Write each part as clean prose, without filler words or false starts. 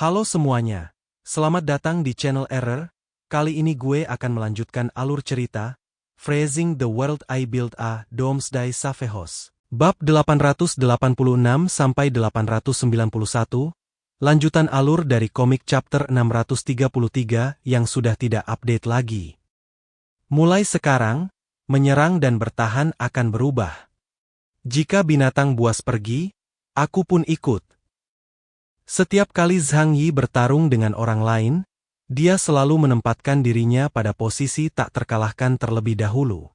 Halo semuanya, selamat datang di channel Error. Kali ini gue akan melanjutkan alur cerita, Phrasing the World I Built a Doomsday Savehos. Bab 886-891, lanjutan alur dari komik chapter 633 yang sudah tidak update lagi. Mulai sekarang, menyerang dan bertahan akan berubah. Jika binatang buas pergi, aku pun ikut. Setiap kali Zhang Yi bertarung dengan orang lain, dia selalu menempatkan dirinya pada posisi tak terkalahkan terlebih dahulu.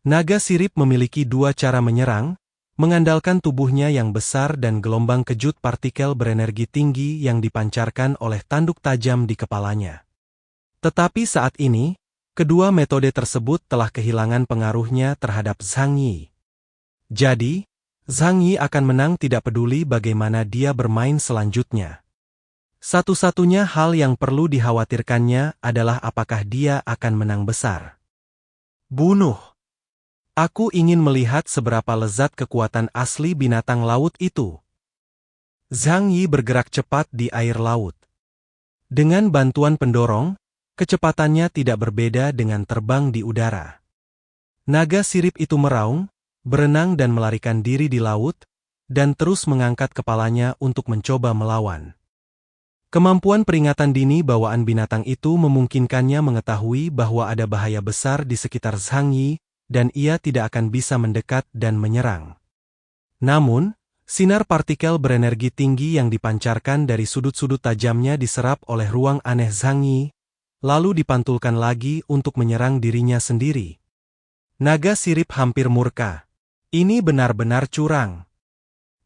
Naga sirip memiliki dua cara menyerang, mengandalkan tubuhnya yang besar dan gelombang kejut partikel berenergi tinggi yang dipancarkan oleh tanduk tajam di kepalanya. Tetapi saat ini, kedua metode tersebut telah kehilangan pengaruhnya terhadap Zhang Yi. Jadi, Zhang Yi akan menang tidak peduli bagaimana dia bermain selanjutnya. Satu-satunya hal yang perlu dikhawatirkannya adalah apakah dia akan menang besar. Bunuh. Aku ingin melihat seberapa lezat kekuatan asli binatang laut itu. Zhang Yi bergerak cepat di air laut. Dengan bantuan pendorong, kecepatannya tidak berbeda dengan terbang di udara. Naga sirip itu meraung, berenang dan melarikan diri di laut, dan terus mengangkat kepalanya untuk mencoba melawan. Kemampuan peringatan dini bawaan binatang itu memungkinkannya mengetahui bahwa ada bahaya besar di sekitar Zhang Yi, dan ia tidak akan bisa mendekat dan menyerang. Namun, sinar partikel berenergi tinggi yang dipancarkan dari sudut-sudut tajamnya diserap oleh ruang aneh Zhang Yi, lalu dipantulkan lagi untuk menyerang dirinya sendiri. Naga sirip hampir murka. Ini benar-benar curang.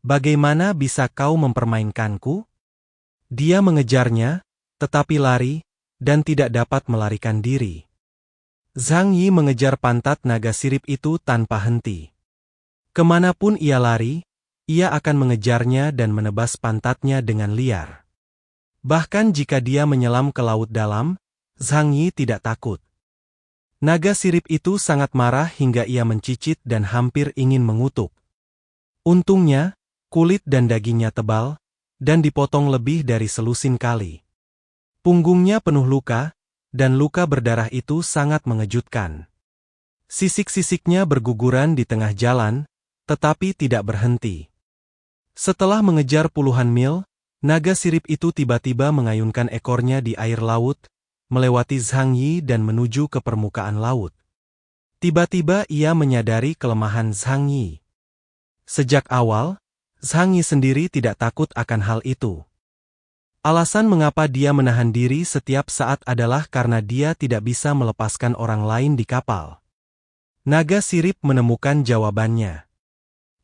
Bagaimana bisa kau mempermainkanku? Dia mengejarnya, tetapi lari, dan tidak dapat melarikan diri. Zhang Yi mengejar pantat naga sirip itu tanpa henti. Kemanapun ia lari, ia akan mengejarnya dan menebas pantatnya dengan liar. Bahkan jika dia menyelam ke laut dalam, Zhang Yi tidak takut. Naga sirip itu sangat marah hingga ia mencicit dan hampir ingin mengutuk. Untungnya, kulit dan dagingnya tebal, dan dipotong lebih dari selusin kali. Punggungnya penuh luka, dan luka berdarah itu sangat mengejutkan. Sisik-sisiknya berguguran di tengah jalan, tetapi tidak berhenti. Setelah mengejar puluhan mil, naga sirip itu tiba-tiba mengayunkan ekornya di air laut, melewati Zhang Yi dan menuju ke permukaan laut. Tiba-tiba ia menyadari kelemahan Zhang Yi. Sejak awal, Zhang Yi sendiri tidak takut akan hal itu. Alasan mengapa dia menahan diri setiap saat adalah karena dia tidak bisa melepaskan orang lain di kapal. Naga sirip menemukan jawabannya.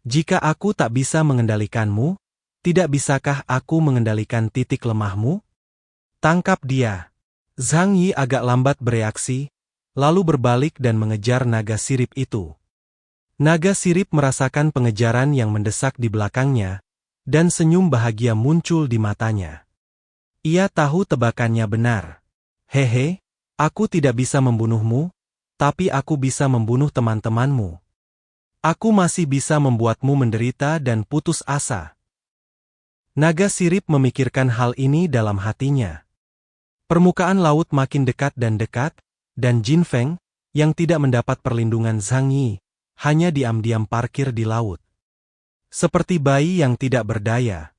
Jika aku tak bisa mengendalikanmu, tidak bisakah aku mengendalikan titik lemahmu? Tangkap dia. Zhang Yi agak lambat bereaksi, lalu berbalik dan mengejar naga sirip itu. Naga sirip merasakan pengejaran yang mendesak di belakangnya, dan senyum bahagia muncul di matanya. Ia tahu tebakannya benar. Hehe, aku tidak bisa membunuhmu, tapi aku bisa membunuh teman-temanmu. Aku masih bisa membuatmu menderita dan putus asa. Naga sirip memikirkan hal ini dalam hatinya. Permukaan laut makin dekat, dan Jin Feng, yang tidak mendapat perlindungan Zhang Yi, hanya diam-diam parkir di laut. Seperti bayi yang tidak berdaya.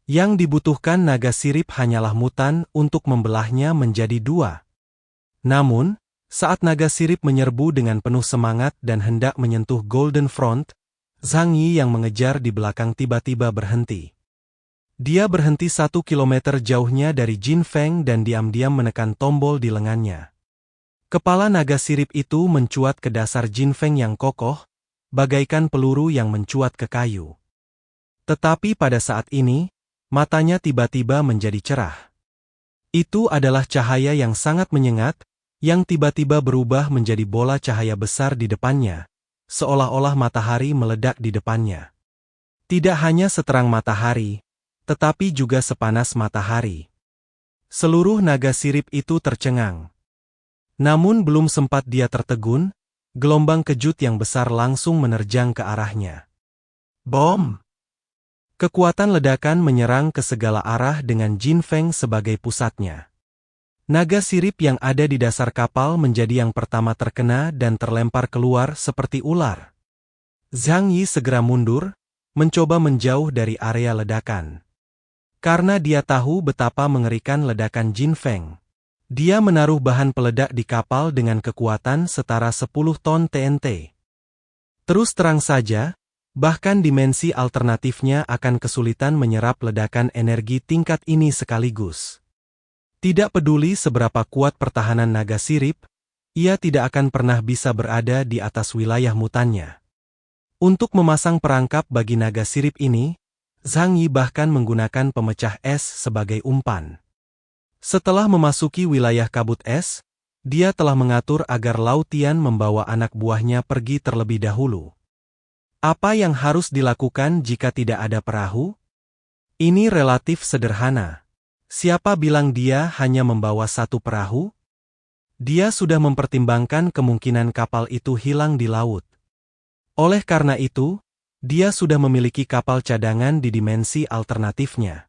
Yang dibutuhkan naga sirip hanyalah mutan untuk membelahnya menjadi dua. Namun, saat naga sirip menyerbu dengan penuh semangat dan hendak menyentuh Golden Front, Zhang Yi yang mengejar di belakang tiba-tiba berhenti. Dia berhenti 1 kilometer jauhnya dari Jin Feng dan diam-diam menekan tombol di lengannya. Kepala naga sirip itu mencuat ke dasar Jin Feng yang kokoh, bagaikan peluru yang mencuat ke kayu. Tetapi pada saat ini, matanya tiba-tiba menjadi cerah. Itu adalah cahaya yang sangat menyengat, yang tiba-tiba berubah menjadi bola cahaya besar di depannya, seolah-olah matahari meledak di depannya. Tidak hanya seterang matahari, tetapi juga sepanas matahari. Seluruh naga sirip itu tercengang. Namun belum sempat dia tertegun, gelombang kejut yang besar langsung menerjang ke arahnya. Bom! Kekuatan ledakan menyerang ke segala arah dengan Jin Feng sebagai pusatnya. Naga sirip yang ada di dasar kapal menjadi yang pertama terkena dan terlempar keluar seperti ular. Zhang Yi segera mundur, mencoba menjauh dari area ledakan. Karena dia tahu betapa mengerikan ledakan Jin Feng. Dia menaruh bahan peledak di kapal dengan kekuatan setara 10 ton TNT. Terus terang saja, bahkan dimensi alternatifnya akan kesulitan menyerap ledakan energi tingkat ini sekaligus. Tidak peduli seberapa kuat pertahanan naga sirip, ia tidak akan pernah bisa berada di atas wilayah mutannya. Untuk memasang perangkap bagi naga sirip ini, Zhang Yi bahkan menggunakan pemecah es sebagai umpan. Setelah memasuki wilayah kabut es, dia telah mengatur agar Lao Tian membawa anak buahnya pergi terlebih dahulu. Apa yang harus dilakukan jika tidak ada perahu? Ini relatif sederhana. Siapa bilang dia hanya membawa satu perahu? Dia sudah mempertimbangkan kemungkinan kapal itu hilang di laut. Oleh karena itu, dia sudah memiliki kapal cadangan di dimensi alternatifnya.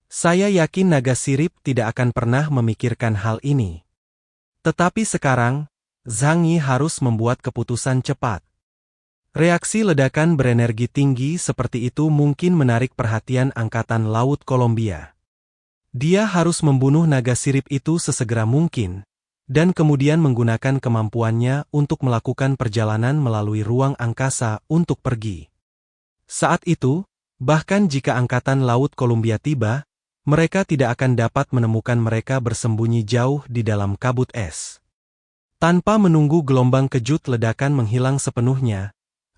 Saya yakin naga sirip tidak akan pernah memikirkan hal ini. Tetapi sekarang, Zhang Yi harus membuat keputusan cepat. Reaksi ledakan berenergi tinggi seperti itu mungkin menarik perhatian Angkatan Laut Kolombia. Dia harus membunuh naga sirip itu sesegera mungkin, dan kemudian menggunakan kemampuannya untuk melakukan perjalanan melalui ruang angkasa untuk pergi. Saat itu, bahkan jika Angkatan Laut Kolombia tiba, mereka tidak akan dapat menemukan mereka bersembunyi jauh di dalam kabut es. Tanpa menunggu gelombang kejut ledakan menghilang sepenuhnya,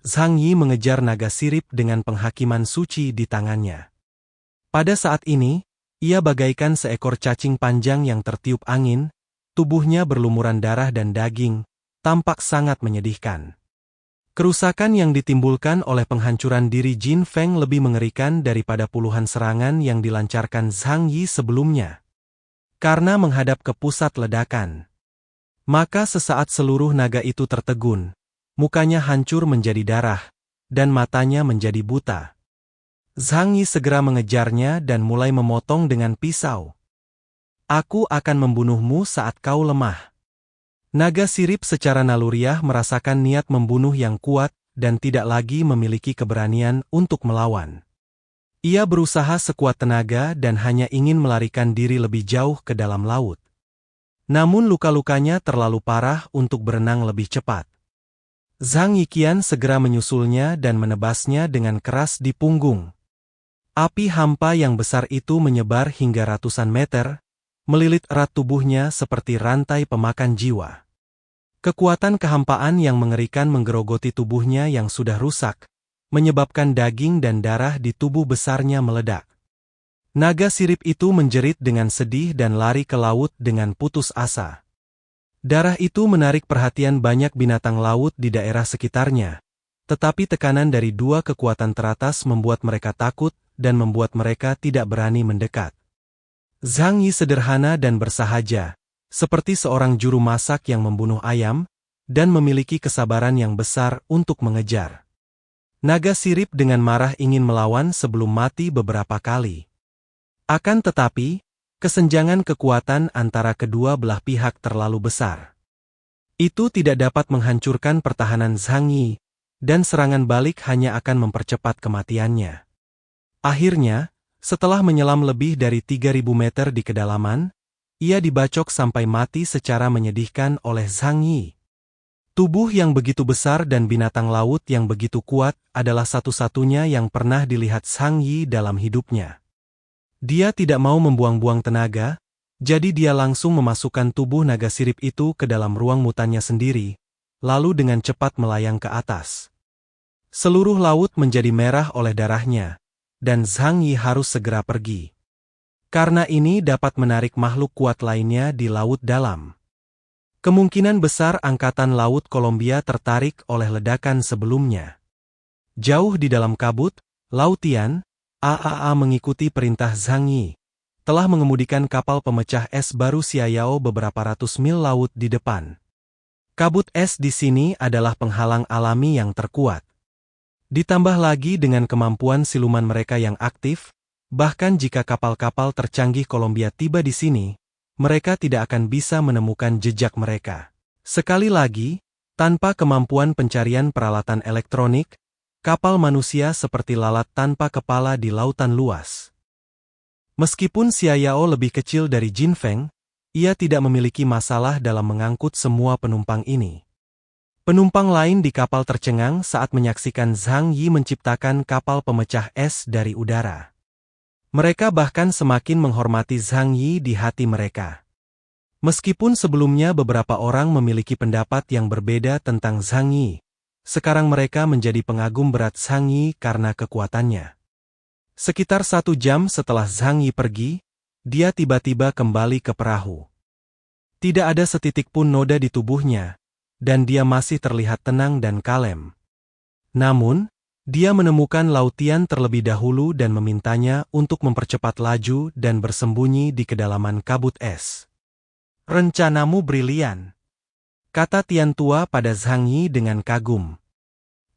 Zhang Yi mengejar naga sirip dengan penghakiman suci di tangannya. Pada saat ini, ia bagaikan seekor cacing panjang yang tertiup angin, tubuhnya berlumuran darah dan daging, tampak sangat menyedihkan. Kerusakan yang ditimbulkan oleh penghancuran diri Jin Feng lebih mengerikan daripada puluhan serangan yang dilancarkan Zhang Yi sebelumnya. Karena menghadap ke pusat ledakan. Maka sesaat seluruh naga itu tertegun, mukanya hancur menjadi darah, dan matanya menjadi buta. Zhang Yi segera mengejarnya dan mulai memotong dengan pisau. Aku akan membunuhmu saat kau lemah. Naga sirip secara naluriah merasakan niat membunuh yang kuat dan tidak lagi memiliki keberanian untuk melawan. Ia berusaha sekuat tenaga dan hanya ingin melarikan diri lebih jauh ke dalam laut. Namun luka-lukanya terlalu parah untuk berenang lebih cepat. Zhang Yiqian segera menyusulnya dan menebasnya dengan keras di punggung. Api hampa yang besar itu menyebar hingga ratusan meter, melilit erat tubuhnya seperti rantai pemakan jiwa. Kekuatan kehampaan yang mengerikan menggerogoti tubuhnya yang sudah rusak, menyebabkan daging dan darah di tubuh besarnya meledak. Naga sirip itu menjerit dengan sedih dan lari ke laut dengan putus asa. Darah itu menarik perhatian banyak binatang laut di daerah sekitarnya, tetapi tekanan dari dua kekuatan teratas membuat mereka takut dan membuat mereka tidak berani mendekat. Zhang Yi sederhana dan bersahaja, seperti seorang juru masak yang membunuh ayam, dan memiliki kesabaran yang besar untuk mengejar. Naga sirip dengan marah ingin melawan sebelum mati beberapa kali. Akan tetapi, kesenjangan kekuatan antara kedua belah pihak terlalu besar. Itu tidak dapat menghancurkan pertahanan Zhang Yi, dan serangan balik hanya akan mempercepat kematiannya. Akhirnya, setelah menyelam lebih dari 3.000 meter di kedalaman, ia dibacok sampai mati secara menyedihkan oleh Zhang Yi. Tubuh yang begitu besar dan binatang laut yang begitu kuat adalah satu-satunya yang pernah dilihat Zhang Yi dalam hidupnya. Dia tidak mau membuang-buang tenaga, jadi dia langsung memasukkan tubuh naga sirip itu ke dalam ruang mutannya sendiri, lalu dengan cepat melayang ke atas. Seluruh laut menjadi merah oleh darahnya, dan Zhang Yi harus segera pergi. Karena ini dapat menarik makhluk kuat lainnya di laut dalam. Kemungkinan besar Angkatan Laut Kolombia tertarik oleh ledakan sebelumnya. Jauh di dalam kabut, Lao Tian, AAA mengikuti perintah Zhang Yi, telah mengemudikan kapal pemecah es baru Xiaoyao beberapa ratus mil laut di depan. Kabut es di sini adalah penghalang alami yang terkuat. Ditambah lagi dengan kemampuan siluman mereka yang aktif, bahkan jika kapal-kapal tercanggih Columbia tiba di sini, mereka tidak akan bisa menemukan jejak mereka. Sekali lagi, tanpa kemampuan pencarian peralatan elektronik, kapal manusia seperti lalat tanpa kepala di lautan luas. Meskipun Xia Yao lebih kecil dari Jin Feng, ia tidak memiliki masalah dalam mengangkut semua penumpang ini. Penumpang lain di kapal tercengang saat menyaksikan Zhang Yi menciptakan kapal pemecah es dari udara. Mereka bahkan semakin menghormati Zhang Yi di hati mereka. Meskipun sebelumnya beberapa orang memiliki pendapat yang berbeda tentang Zhang Yi, sekarang mereka menjadi pengagum berat Zhang Yi karena kekuatannya. Sekitar 1 jam setelah Zhang Yi pergi, dia tiba-tiba kembali ke perahu. Tidak ada setitik pun noda di tubuhnya, dan dia masih terlihat tenang dan kalem. Namun, dia menemukan Lautian terlebih dahulu dan memintanya untuk mempercepat laju dan bersembunyi di kedalaman kabut es. "Rencanamu brilian," kata Tian Tua pada Zhang Yi dengan kagum.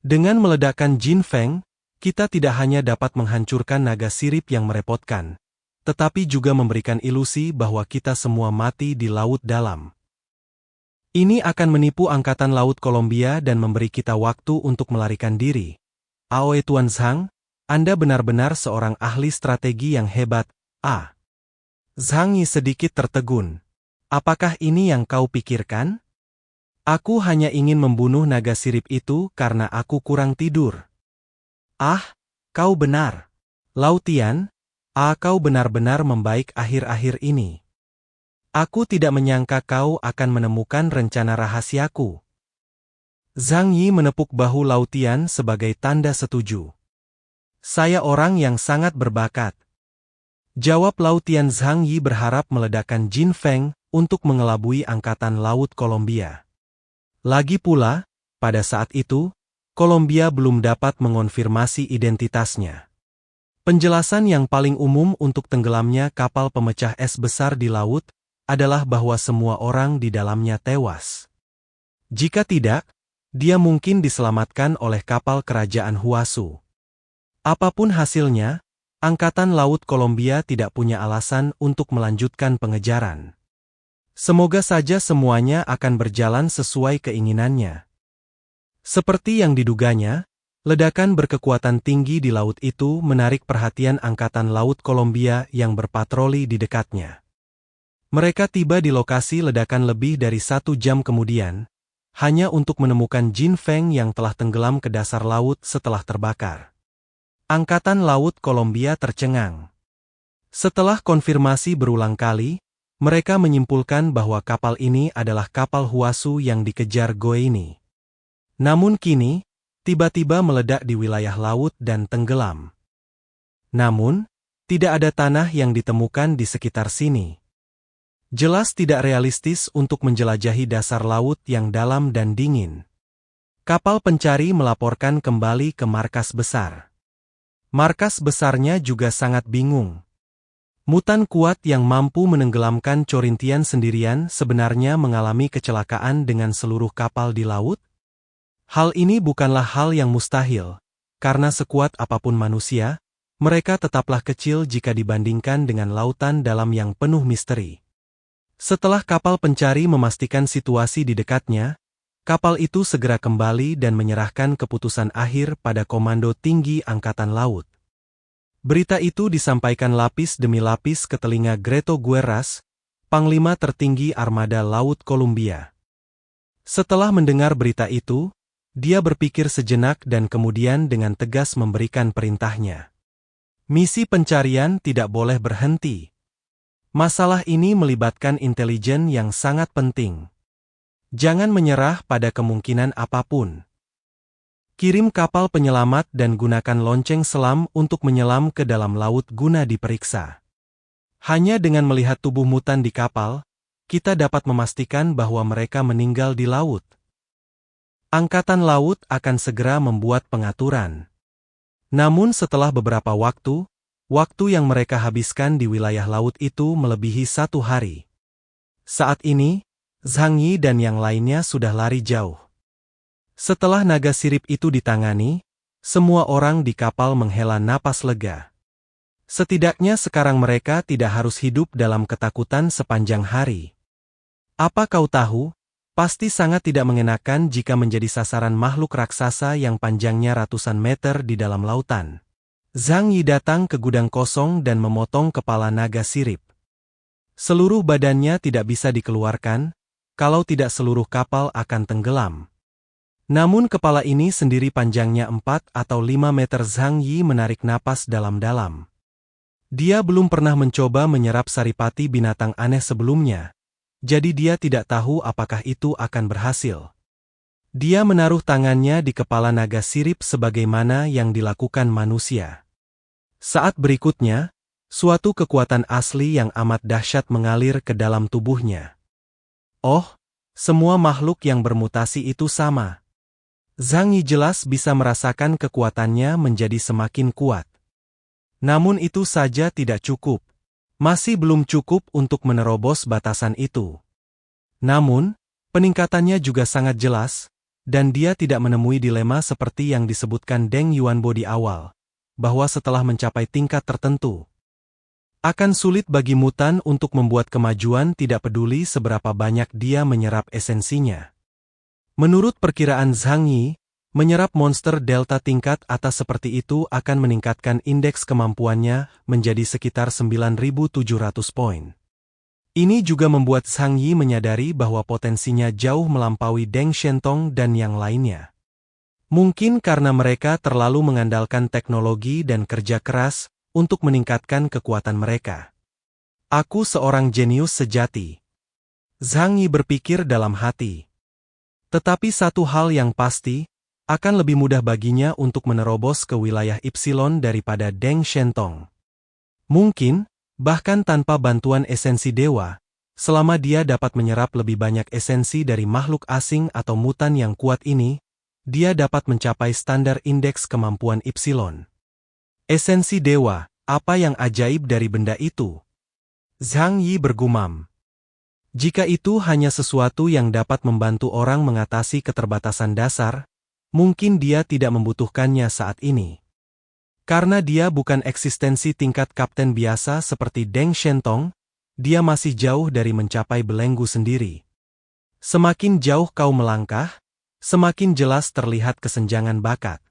"Dengan meledakkan Jin Feng, kita tidak hanya dapat menghancurkan naga sirip yang merepotkan, tetapi juga memberikan ilusi bahwa kita semua mati di laut dalam. Ini akan menipu Angkatan Laut Columbia dan memberi kita waktu untuk melarikan diri. Aoi Tuan Zhang, Anda benar-benar seorang ahli strategi yang hebat." Zhang Yi sedikit tertegun. "Apakah ini yang kau pikirkan? Aku hanya ingin membunuh naga sirip itu karena aku kurang tidur." Kau benar. Lautian, kau benar-benar membaik akhir-akhir ini. Aku tidak menyangka kau akan menemukan rencana rahasiaku. Zhang Yi menepuk bahu Lautian sebagai tanda setuju. "Saya orang yang sangat berbakat," jawab Lautian. Zhang Yi berharap meledakkan Jin Feng untuk mengelabui Angkatan Laut Columbia. Lagi pula, pada saat itu, Columbia belum dapat mengonfirmasi identitasnya. Penjelasan yang paling umum untuk tenggelamnya kapal pemecah es besar di laut adalah bahwa semua orang di dalamnya tewas. Jika tidak, dia mungkin diselamatkan oleh kapal kerajaan Huasu. Apapun hasilnya, Angkatan Laut Columbia tidak punya alasan untuk melanjutkan pengejaran. Semoga saja semuanya akan berjalan sesuai keinginannya. Seperti yang diduganya, ledakan berkekuatan tinggi di laut itu menarik perhatian Angkatan Laut Columbia yang berpatroli di dekatnya. Mereka tiba di lokasi ledakan lebih dari 1 jam kemudian, hanya untuk menemukan Jin Feng yang telah tenggelam ke dasar laut setelah terbakar. Angkatan Laut Columbia tercengang. Setelah konfirmasi berulang kali, mereka menyimpulkan bahwa kapal ini adalah kapal Huasu yang dikejar Goeini. Namun kini, tiba-tiba meledak di wilayah laut dan tenggelam. Namun, tidak ada tanah yang ditemukan di sekitar sini. Jelas tidak realistis untuk menjelajahi dasar laut yang dalam dan dingin. Kapal pencari melaporkan kembali ke markas besar. Markas besarnya juga sangat bingung. Mutan kuat yang mampu menenggelamkan Corintian sendirian sebenarnya mengalami kecelakaan dengan seluruh kapal di laut? Hal ini bukanlah hal yang mustahil, karena sekuat apapun manusia, mereka tetaplah kecil jika dibandingkan dengan lautan dalam yang penuh misteri. Setelah kapal pencari memastikan situasi di dekatnya, kapal itu segera kembali dan menyerahkan keputusan akhir pada Komando Tinggi Angkatan Laut. Berita itu disampaikan lapis demi lapis ke telinga Greto Guerras, Panglima tertinggi Armada Laut Columbia. Setelah mendengar berita itu, dia berpikir sejenak dan kemudian dengan tegas memberikan perintahnya. Misi pencarian tidak boleh berhenti. Masalah ini melibatkan intelijen yang sangat penting. Jangan menyerah pada kemungkinan apapun. Kirim kapal penyelamat dan gunakan lonceng selam untuk menyelam ke dalam laut guna diperiksa. Hanya dengan melihat tubuh mutan di kapal, kita dapat memastikan bahwa mereka meninggal di laut. Angkatan Laut akan segera membuat pengaturan. Namun setelah beberapa waktu yang mereka habiskan di wilayah laut itu melebihi 1 hari. Saat ini, Zhang Yi dan yang lainnya sudah lari jauh. Setelah naga sirip itu ditangani, Semua orang di kapal menghela napas lega. Setidaknya sekarang mereka tidak harus hidup dalam ketakutan sepanjang hari. Apa kau tahu? Pasti sangat tidak mengenakan jika menjadi sasaran makhluk raksasa yang panjangnya ratusan meter di dalam lautan. Zhang Yi datang ke gudang kosong dan memotong kepala naga sirip. Seluruh badannya tidak bisa dikeluarkan, kalau tidak seluruh kapal akan tenggelam. Namun kepala ini sendiri panjangnya 4 atau 5 meter. Zhang Yi menarik napas dalam-dalam. Dia belum pernah mencoba menyerap saripati binatang aneh sebelumnya, jadi dia tidak tahu apakah itu akan berhasil. Dia menaruh tangannya di kepala naga sirip sebagaimana yang dilakukan manusia. Saat berikutnya, suatu kekuatan asli yang amat dahsyat mengalir ke dalam tubuhnya. Oh, semua makhluk yang bermutasi itu sama. Zhang Yi jelas bisa merasakan kekuatannya menjadi semakin kuat. Namun itu saja tidak cukup. Masih belum cukup untuk menerobos batasan itu. Namun, peningkatannya juga sangat jelas, dan dia tidak menemui dilema seperti yang disebutkan Deng Yuanbo di awal, bahwa setelah mencapai tingkat tertentu, akan sulit bagi mutan untuk membuat kemajuan tidak peduli seberapa banyak dia menyerap esensinya. Menurut perkiraan Zhang Yi, menyerap monster delta tingkat atas seperti itu akan meningkatkan indeks kemampuannya menjadi sekitar 9.700 poin. Ini juga membuat Zhang Yi menyadari bahwa potensinya jauh melampaui Deng Shentong dan yang lainnya. Mungkin karena mereka terlalu mengandalkan teknologi dan kerja keras untuk meningkatkan kekuatan mereka. Aku seorang jenius sejati. Zhang Yi berpikir dalam hati. Tetapi satu hal yang pasti, akan lebih mudah baginya untuk menerobos ke wilayah Ipsilon daripada Deng Shentong. Mungkin, bahkan tanpa bantuan esensi dewa, selama dia dapat menyerap lebih banyak esensi dari makhluk asing atau mutan yang kuat ini, dia dapat mencapai standar indeks kemampuan Ipsilon. Esensi dewa, apa yang ajaib dari benda itu? Zhang Yi bergumam. Jika itu hanya sesuatu yang dapat membantu orang mengatasi keterbatasan dasar, mungkin dia tidak membutuhkannya saat ini. Karena dia bukan eksistensi tingkat kapten biasa seperti Deng Shentong, dia masih jauh dari mencapai belenggu sendiri. Semakin jauh kau melangkah, semakin jelas terlihat kesenjangan bakat.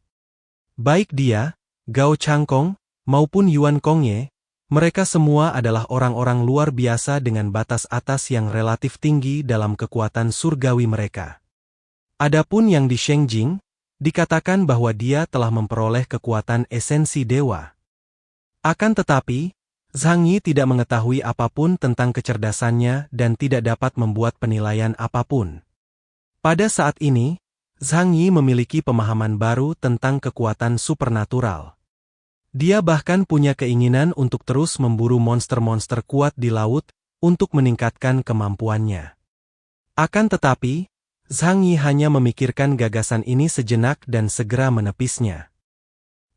Baik dia, Gao Changkong, maupun Yuan Kongye, mereka semua adalah orang-orang luar biasa dengan batas atas yang relatif tinggi dalam kekuatan surgawi mereka. Adapun yang di Shengjing, dikatakan bahwa dia telah memperoleh kekuatan esensi dewa. Akan tetapi, Zhang Yi tidak mengetahui apapun tentang kecerdasannya dan tidak dapat membuat penilaian apapun. Pada saat ini, Zhang Yi memiliki pemahaman baru tentang kekuatan supernatural. Dia bahkan punya keinginan untuk terus memburu monster-monster kuat di laut untuk meningkatkan kemampuannya. Akan tetapi, Zhang Yi hanya memikirkan gagasan ini sejenak dan segera menepisnya.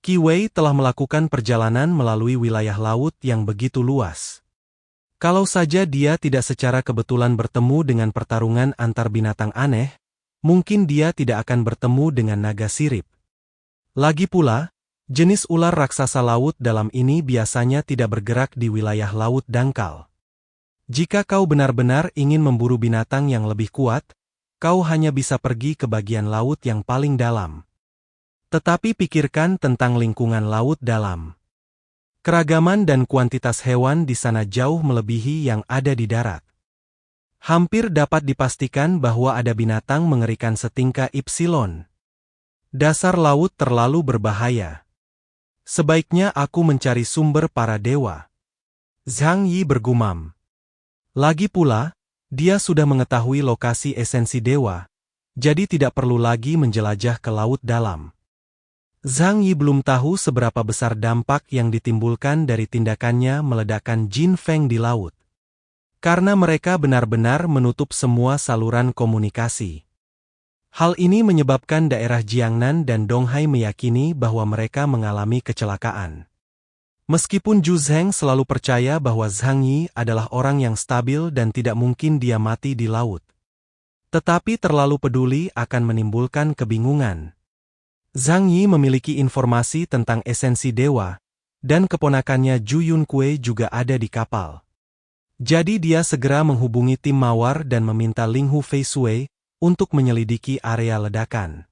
Qi Wei telah melakukan perjalanan melalui wilayah laut yang begitu luas. Kalau saja dia tidak secara kebetulan bertemu dengan pertarungan antar binatang aneh, mungkin dia tidak akan bertemu dengan naga sirip. Lagi pula, jenis ular raksasa laut dalam ini biasanya tidak bergerak di wilayah laut dangkal. Jika kau benar-benar ingin memburu binatang yang lebih kuat, kau hanya bisa pergi ke bagian laut yang paling dalam. Tetapi pikirkan tentang lingkungan laut dalam. Keragaman dan kuantitas hewan di sana jauh melebihi yang ada di darat. Hampir dapat dipastikan bahwa ada binatang mengerikan setingkat Ipsilon. Dasar laut terlalu berbahaya. Sebaiknya aku mencari sumber para dewa. Zhang Yi bergumam. Lagi pula, dia sudah mengetahui lokasi esensi dewa, jadi tidak perlu lagi menjelajah ke laut dalam. Zhang Yi belum tahu seberapa besar dampak yang ditimbulkan dari tindakannya meledakkan Jin Feng di laut. Karena mereka benar-benar menutup semua saluran komunikasi. Hal ini menyebabkan daerah Jiangnan dan Donghai meyakini bahwa mereka mengalami kecelakaan. Meskipun Zhu Zheng selalu percaya bahwa Zhang Yi adalah orang yang stabil dan tidak mungkin dia mati di laut. Tetapi terlalu peduli akan menimbulkan kebingungan. Zhang Yi memiliki informasi tentang esensi dewa, dan keponakannya Ju Yunkui juga ada di kapal. Jadi dia segera menghubungi tim Mawar dan meminta Ling Hu Fei Sui untuk menyelidiki area ledakan.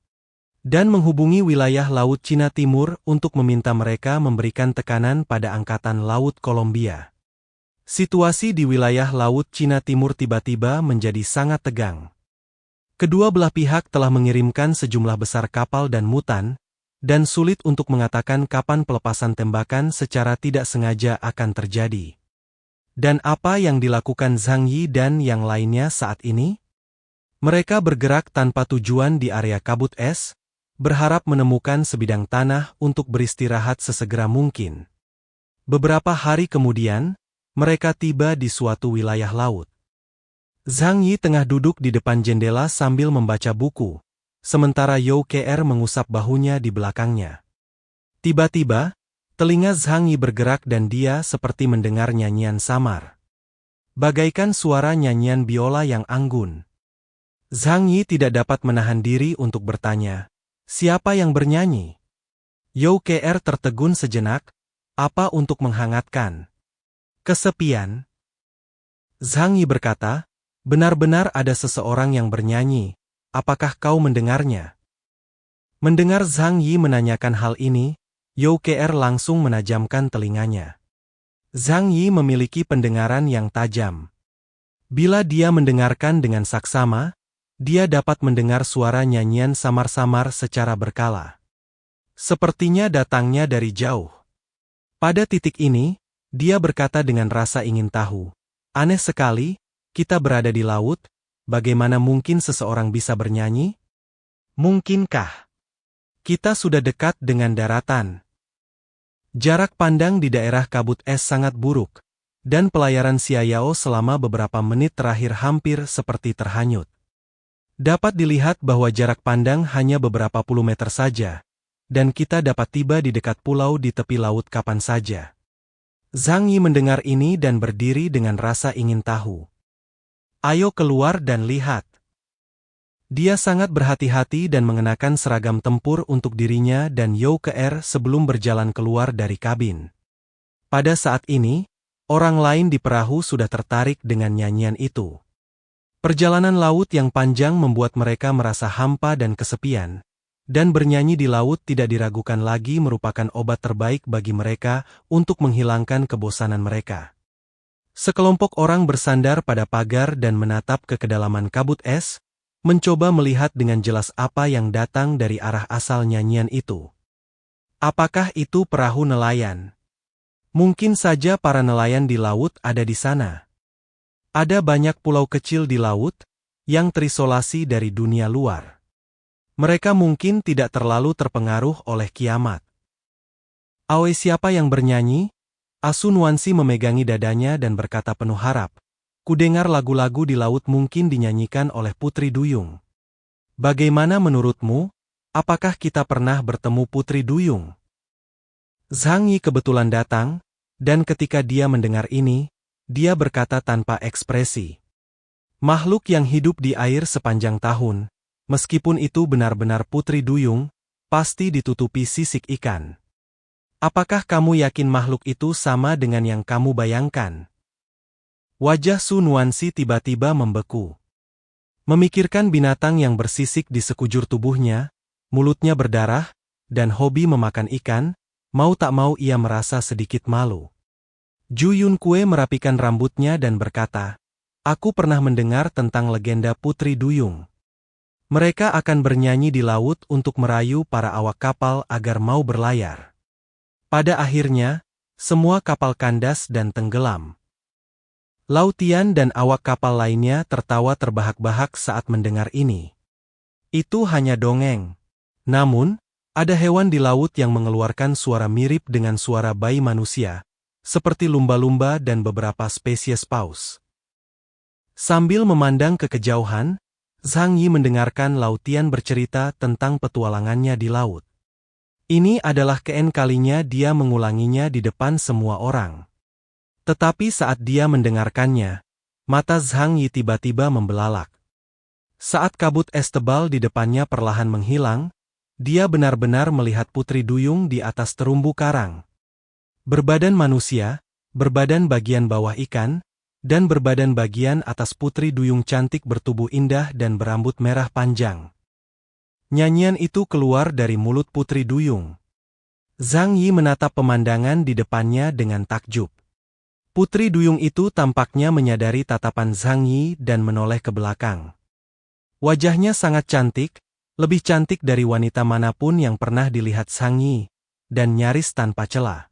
Dan menghubungi wilayah Laut Cina Timur untuk meminta mereka memberikan tekanan pada Angkatan Laut Kolombia. Situasi di wilayah Laut Cina Timur tiba-tiba menjadi sangat tegang. Kedua belah pihak telah mengirimkan sejumlah besar kapal dan mutan, dan sulit untuk mengatakan kapan pelepasan tembakan secara tidak sengaja akan terjadi. Dan apa yang dilakukan Zhang Yi dan yang lainnya saat ini? Mereka bergerak tanpa tujuan di area kabut es, berharap menemukan sebidang tanah untuk beristirahat sesegera mungkin. Beberapa hari kemudian, mereka tiba di suatu wilayah laut. Zhang Yi tengah duduk di depan jendela sambil membaca buku, sementara You Kr mengusap bahunya di belakangnya. Tiba-tiba, telinga Zhang Yi bergerak dan dia seperti mendengar nyanyian samar. Bagaikan suara nyanyian biola yang anggun. Zhang Yi tidak dapat menahan diri untuk bertanya, siapa yang bernyanyi? You Kr tertegun sejenak, apa untuk menghangatkan kesepian? Zhang Yi berkata, benar-benar ada seseorang yang bernyanyi, apakah kau mendengarnya? Mendengar Zhang Yi menanyakan hal ini, You Kr langsung menajamkan telinganya. Zhang Yi memiliki pendengaran yang tajam. Bila dia mendengarkan dengan saksama, dia dapat mendengar suara nyanyian samar-samar secara berkala. Sepertinya datangnya dari jauh. Pada titik ini, dia berkata dengan rasa ingin tahu, aneh sekali, kita berada di laut, bagaimana mungkin seseorang bisa bernyanyi? Mungkinkah kita sudah dekat dengan daratan? Jarak pandang di daerah kabut es sangat buruk, dan pelayaran Xiaoyao selama beberapa menit terakhir hampir seperti terhanyut. Dapat dilihat bahwa jarak pandang hanya beberapa puluh meter saja, dan kita dapat tiba di dekat pulau di tepi laut kapan saja. Zhang Yi mendengar ini dan berdiri dengan rasa ingin tahu. Ayo keluar dan lihat. Dia sangat berhati-hati dan mengenakan seragam tempur untuk dirinya dan You Kr sebelum berjalan keluar dari kabin. Pada saat ini, orang lain di perahu sudah tertarik dengan nyanyian itu. Perjalanan laut yang panjang membuat mereka merasa hampa dan kesepian, dan bernyanyi di laut tidak diragukan lagi merupakan obat terbaik bagi mereka untuk menghilangkan kebosanan mereka. Sekelompok orang bersandar pada pagar dan menatap ke kedalaman kabut es, mencoba melihat dengan jelas apa yang datang dari arah asal nyanyian itu. Apakah itu perahu nelayan? Mungkin saja para nelayan di laut ada di sana. Ada banyak pulau kecil di laut, yang terisolasi dari dunia luar. Mereka mungkin tidak terlalu terpengaruh oleh kiamat. Awe siapa yang bernyanyi? Asu Nuansi memegangi dadanya dan berkata penuh harap, kudengar lagu-lagu di laut mungkin dinyanyikan oleh Putri Duyung. Bagaimana menurutmu? Apakah kita pernah bertemu Putri Duyung? Zhang Yi kebetulan datang, dan ketika dia mendengar ini, dia berkata tanpa ekspresi. Makhluk yang hidup di air sepanjang tahun, meskipun itu benar-benar Putri Duyung, pasti ditutupi sisik ikan. Apakah kamu yakin makhluk itu sama dengan yang kamu bayangkan? Wajah Su Nuansi tiba-tiba membeku. Memikirkan binatang yang bersisik di sekujur tubuhnya, mulutnya berdarah, dan hobi memakan ikan, mau tak mau ia merasa sedikit malu. Ju Yunkui merapikan rambutnya dan berkata, aku pernah mendengar tentang legenda Putri Duyung. Mereka akan bernyanyi di laut untuk merayu para awak kapal agar mau berlayar. Pada akhirnya, semua kapal kandas dan tenggelam. Lautian dan awak kapal lainnya tertawa terbahak-bahak saat mendengar ini. Itu hanya dongeng. Namun, ada hewan di laut yang mengeluarkan suara mirip dengan suara bayi manusia, seperti lumba-lumba dan beberapa spesies paus. Sambil memandang ke kejauhan, Zhang Yi mendengarkan Lautian bercerita tentang petualangannya di laut. Ini adalah kean kalinya dia mengulanginya di depan semua orang. Tetapi saat dia mendengarkannya, mata Zhang Yi tiba-tiba membelalak. Saat kabut es tebal di depannya perlahan menghilang, Dia benar-benar melihat Putri Duyung di atas terumbu karang. Berbadan manusia, berbadan bagian bawah ikan, dan berbadan bagian atas Putri Duyung cantik bertubuh indah dan berambut merah panjang. Nyanyian itu keluar dari mulut Putri Duyung. Zhang Yi menatap pemandangan di depannya dengan takjub. Putri Duyung itu tampaknya menyadari tatapan Zhang Yi dan menoleh ke belakang. Wajahnya sangat cantik, lebih cantik dari wanita manapun yang pernah dilihat Zhang Yi, dan nyaris tanpa celah.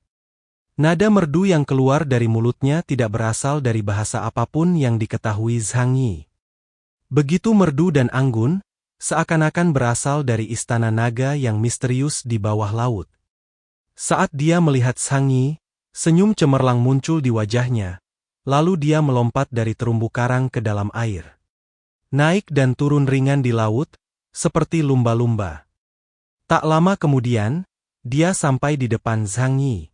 Nada merdu yang keluar dari mulutnya tidak berasal dari bahasa apapun yang diketahui Zhang Yi. Begitu merdu dan anggun, seakan-akan berasal dari istana naga yang misterius di bawah laut. Saat dia melihat Zhang Yi, senyum cemerlang muncul di wajahnya, lalu dia melompat dari terumbu karang ke dalam air. Naik dan turun ringan di laut, seperti lumba-lumba. Tak lama kemudian, dia sampai di depan Zhang Yi.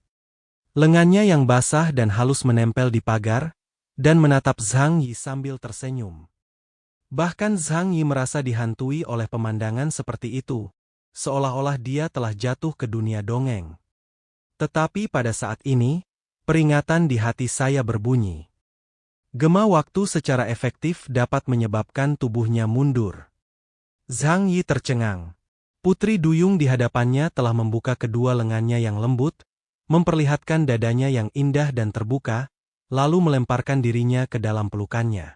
Lengannya yang basah dan halus menempel di pagar, dan menatap Zhang Yi sambil tersenyum. Bahkan Zhang Yi merasa dihantui oleh pemandangan seperti itu, seolah-olah dia telah jatuh ke dunia dongeng. Tetapi pada saat ini, peringatan di hati saya berbunyi. Gema waktu secara efektif dapat menyebabkan tubuhnya mundur. Zhang Yi tercengang. Putri Duyung di hadapannya telah membuka kedua lengannya yang lembut, memperlihatkan dadanya yang indah dan terbuka, lalu melemparkan dirinya ke dalam pelukannya.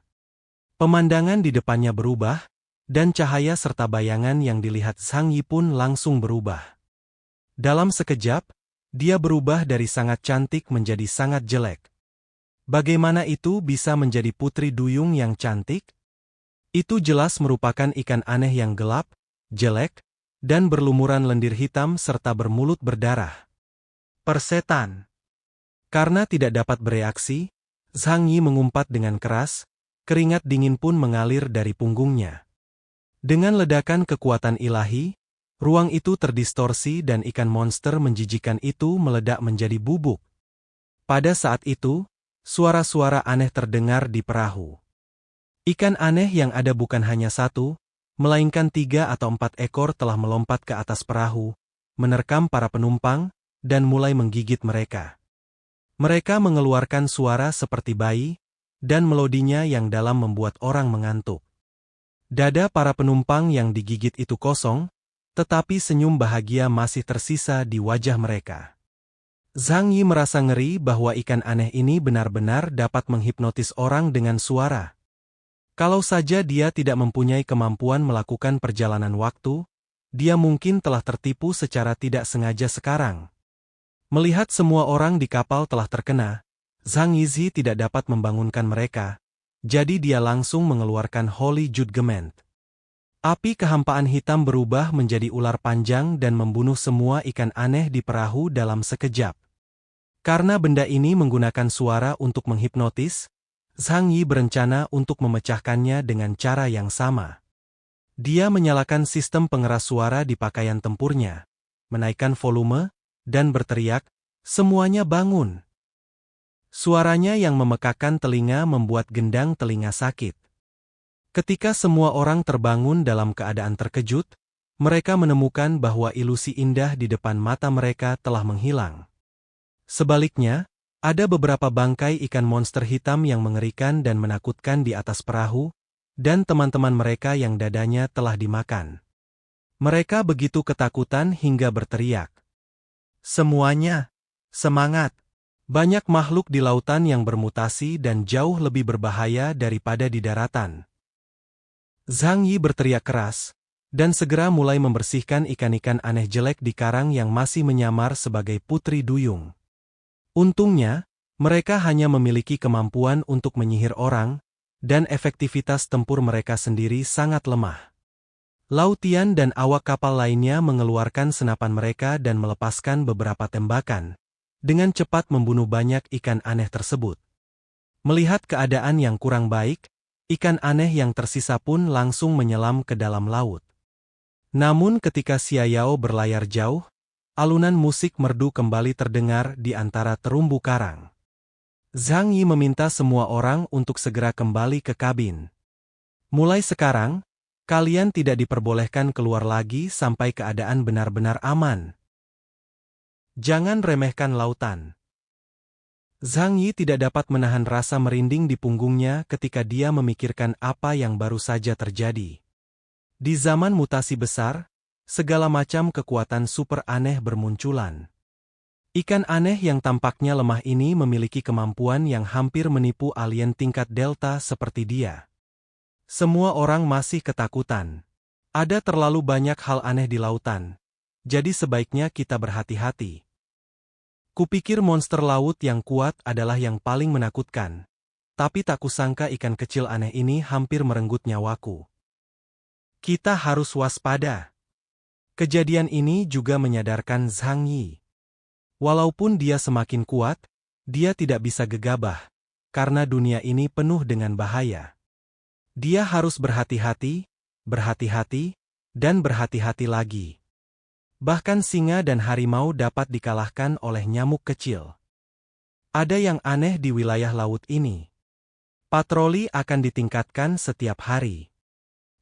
Pemandangan di depannya berubah, dan cahaya serta bayangan yang dilihat Zhang Yi pun langsung berubah. Dalam sekejap, dia berubah dari sangat cantik menjadi sangat jelek. Bagaimana itu bisa menjadi Putri Duyung yang cantik? Itu jelas merupakan ikan aneh yang gelap, jelek, dan berlumuran lendir hitam serta bermulut berdarah. Persetan. Karena tidak dapat bereaksi, Zhang Yi mengumpat dengan keras, keringat dingin pun mengalir dari punggungnya. Dengan ledakan kekuatan ilahi, ruang itu terdistorsi dan ikan monster menjijikan itu meledak menjadi bubuk. Pada saat itu, suara-suara aneh terdengar di perahu. Ikan aneh yang ada bukan hanya satu, melainkan 3 atau 4 ekor telah melompat ke atas perahu, menerkam para penumpang, dan mulai menggigit mereka. Mereka mengeluarkan suara seperti bayi, dan melodinya yang dalam membuat orang mengantuk. Dada para penumpang yang digigit itu kosong, tetapi senyum bahagia masih tersisa di wajah mereka. Zhang Yi merasa ngeri bahwa ikan aneh ini benar-benar dapat menghipnotis orang dengan suara. Kalau saja dia tidak mempunyai kemampuan melakukan perjalanan waktu, dia mungkin telah tertipu secara tidak sengaja sekarang. Melihat semua orang di kapal telah terkena, Zhang Yi tidak dapat membangunkan mereka, jadi dia langsung mengeluarkan Holy Judgment. Api kehampaan hitam berubah menjadi ular panjang dan membunuh semua ikan aneh di perahu dalam sekejap. Karena benda ini menggunakan suara untuk menghipnotis, Zhang Yi berencana untuk memecahkannya dengan cara yang sama. Dia menyalakan sistem pengeras suara di pakaian tempurnya, menaikkan volume, dan berteriak, "Semuanya bangun!" Suaranya yang memekakkan telinga membuat gendang telinga sakit. Ketika semua orang terbangun dalam keadaan terkejut, mereka menemukan bahwa ilusi indah di depan mata mereka telah menghilang. Sebaliknya, ada beberapa bangkai ikan monster hitam yang mengerikan dan menakutkan di atas perahu, dan teman-teman mereka yang dadanya telah dimakan. Mereka begitu ketakutan hingga berteriak. Semuanya, semangat! Banyak makhluk di lautan yang bermutasi dan jauh lebih berbahaya daripada di daratan. Zhang Yi berteriak keras, dan segera mulai membersihkan ikan-ikan aneh jelek di karang yang masih menyamar sebagai Putri Duyung. Untungnya, mereka hanya memiliki kemampuan untuk menyihir orang, dan efektivitas tempur mereka sendiri sangat lemah. Lautian dan awak kapal lainnya mengeluarkan senapan mereka dan melepaskan beberapa tembakan, dengan cepat membunuh banyak ikan aneh tersebut. Melihat keadaan yang kurang baik, ikan aneh yang tersisa pun langsung menyelam ke dalam laut. Namun ketika Xia Yao berlayar jauh, alunan musik merdu kembali terdengar di antara terumbu karang. Zhang Yi meminta semua orang untuk segera kembali ke kabin. Mulai sekarang, Kalian tidak diperbolehkan keluar lagi sampai keadaan benar-benar aman. Jangan remehkan lautan. Zhang Yi tidak dapat menahan rasa merinding di punggungnya ketika dia memikirkan apa yang baru saja terjadi. Di zaman mutasi besar, segala macam kekuatan super aneh bermunculan. Ikan aneh yang tampaknya lemah ini memiliki kemampuan yang hampir menipu alien tingkat Delta seperti dia. Semua orang masih ketakutan. Ada terlalu banyak hal aneh di lautan. Jadi sebaiknya kita berhati-hati. Kupikir monster laut yang kuat adalah yang paling menakutkan. Tapi tak kusangka ikan kecil aneh ini hampir merenggut nyawaku. Kita harus waspada. Kejadian ini juga menyadarkan Zhang Yi. Walaupun dia semakin kuat, dia tidak bisa gegabah. Karena dunia ini penuh dengan bahaya. Dia harus berhati-hati, dan berhati-hati lagi. Bahkan singa dan harimau dapat dikalahkan oleh nyamuk kecil. Ada yang aneh di wilayah laut ini. Patroli akan ditingkatkan setiap hari.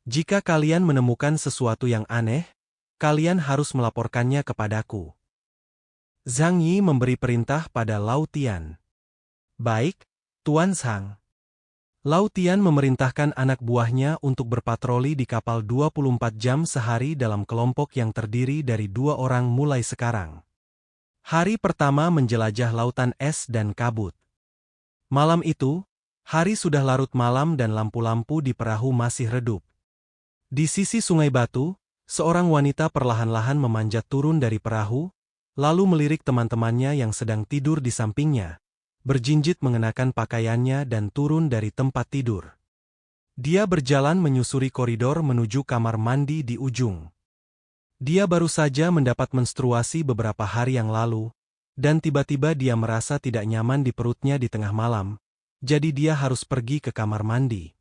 Jika kalian menemukan sesuatu yang aneh, kalian harus melaporkannya kepadaku. Zhang Yi memberi perintah pada Lao Tian. Baik, Tuan Zhang. Lao Tian memerintahkan anak buahnya untuk berpatroli di kapal 24 jam sehari dalam kelompok yang terdiri dari 2 orang mulai sekarang. Hari pertama menjelajah lautan es dan kabut. Malam itu, hari sudah larut malam dan lampu-lampu di perahu masih redup. Di sisi sungai batu, seorang wanita perlahan-lahan memanjat turun dari perahu, lalu melirik teman-temannya yang sedang tidur di sampingnya. Berjinjit mengenakan pakaiannya dan turun dari tempat tidur. Dia berjalan menyusuri koridor menuju kamar mandi di ujung. Dia baru saja mendapat menstruasi beberapa hari yang lalu, dan tiba-tiba dia merasa tidak nyaman di perutnya di tengah malam, jadi dia harus pergi ke kamar mandi.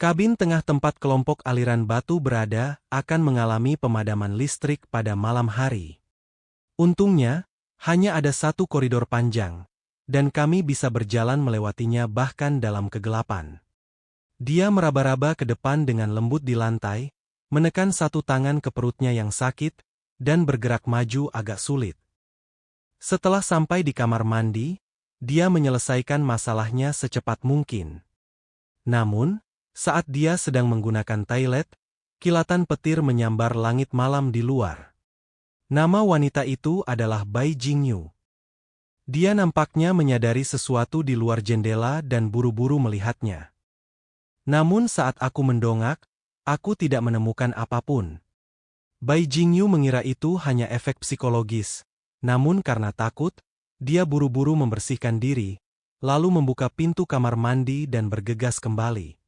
Kabin tengah tempat kelompok aliran batu berada akan mengalami pemadaman listrik pada malam hari. Untungnya, hanya ada satu koridor panjang. Dan kami bisa berjalan melewatinya bahkan dalam kegelapan. Dia meraba-raba ke depan dengan lembut di lantai, menekan satu tangan ke perutnya yang sakit, dan bergerak maju agak sulit. Setelah sampai di kamar mandi, dia menyelesaikan masalahnya secepat mungkin. Namun, saat dia sedang menggunakan toilet, kilatan petir menyambar langit malam di luar. Nama wanita itu adalah Bai Jingyu. Dia nampaknya menyadari sesuatu di luar jendela dan buru-buru melihatnya. Namun saat aku mendongak, aku tidak menemukan apapun. Bai Jingyu mengira itu hanya efek psikologis, namun karena takut, dia buru-buru membersihkan diri, lalu membuka pintu kamar mandi dan bergegas kembali.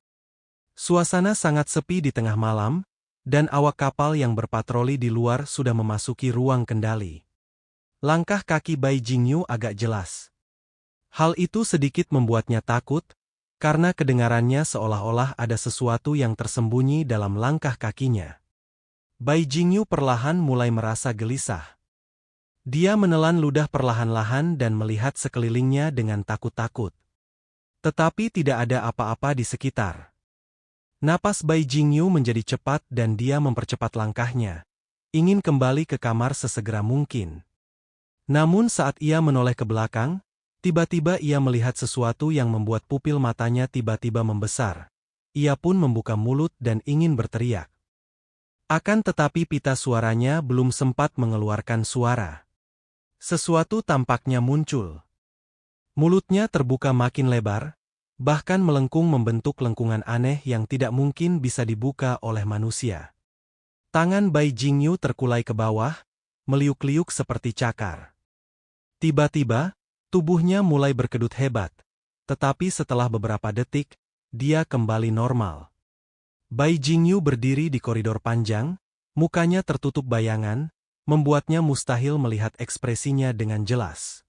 Suasana sangat sepi di tengah malam, dan awak kapal yang berpatroli di luar sudah memasuki ruang kendali. Langkah kaki Bai Jingyu agak jelas. Hal itu sedikit membuatnya takut, karena kedengarannya seolah-olah ada sesuatu yang tersembunyi dalam langkah kakinya. Bai Jingyu perlahan mulai merasa gelisah. Dia menelan ludah perlahan-lahan dan melihat sekelilingnya dengan takut-takut. Tetapi tidak ada apa-apa di sekitar. Napas Bai Jingyu menjadi cepat dan dia mempercepat langkahnya, ingin kembali ke kamar sesegera mungkin. Namun saat ia menoleh ke belakang, tiba-tiba ia melihat sesuatu yang membuat pupil matanya tiba-tiba membesar. Ia pun membuka mulut dan ingin berteriak. Akan tetapi pita suaranya belum sempat mengeluarkan suara. Sesuatu tampaknya muncul. Mulutnya terbuka makin lebar, bahkan melengkung membentuk lengkungan aneh yang tidak mungkin bisa dibuka oleh manusia. Tangan Bai Jingyu terkulai ke bawah, meliuk-liuk seperti cakar. Tiba-tiba, tubuhnya mulai berkedut hebat, tetapi setelah beberapa detik, dia kembali normal. Bai Jingyu berdiri di koridor panjang, mukanya tertutup bayangan, membuatnya mustahil melihat ekspresinya dengan jelas.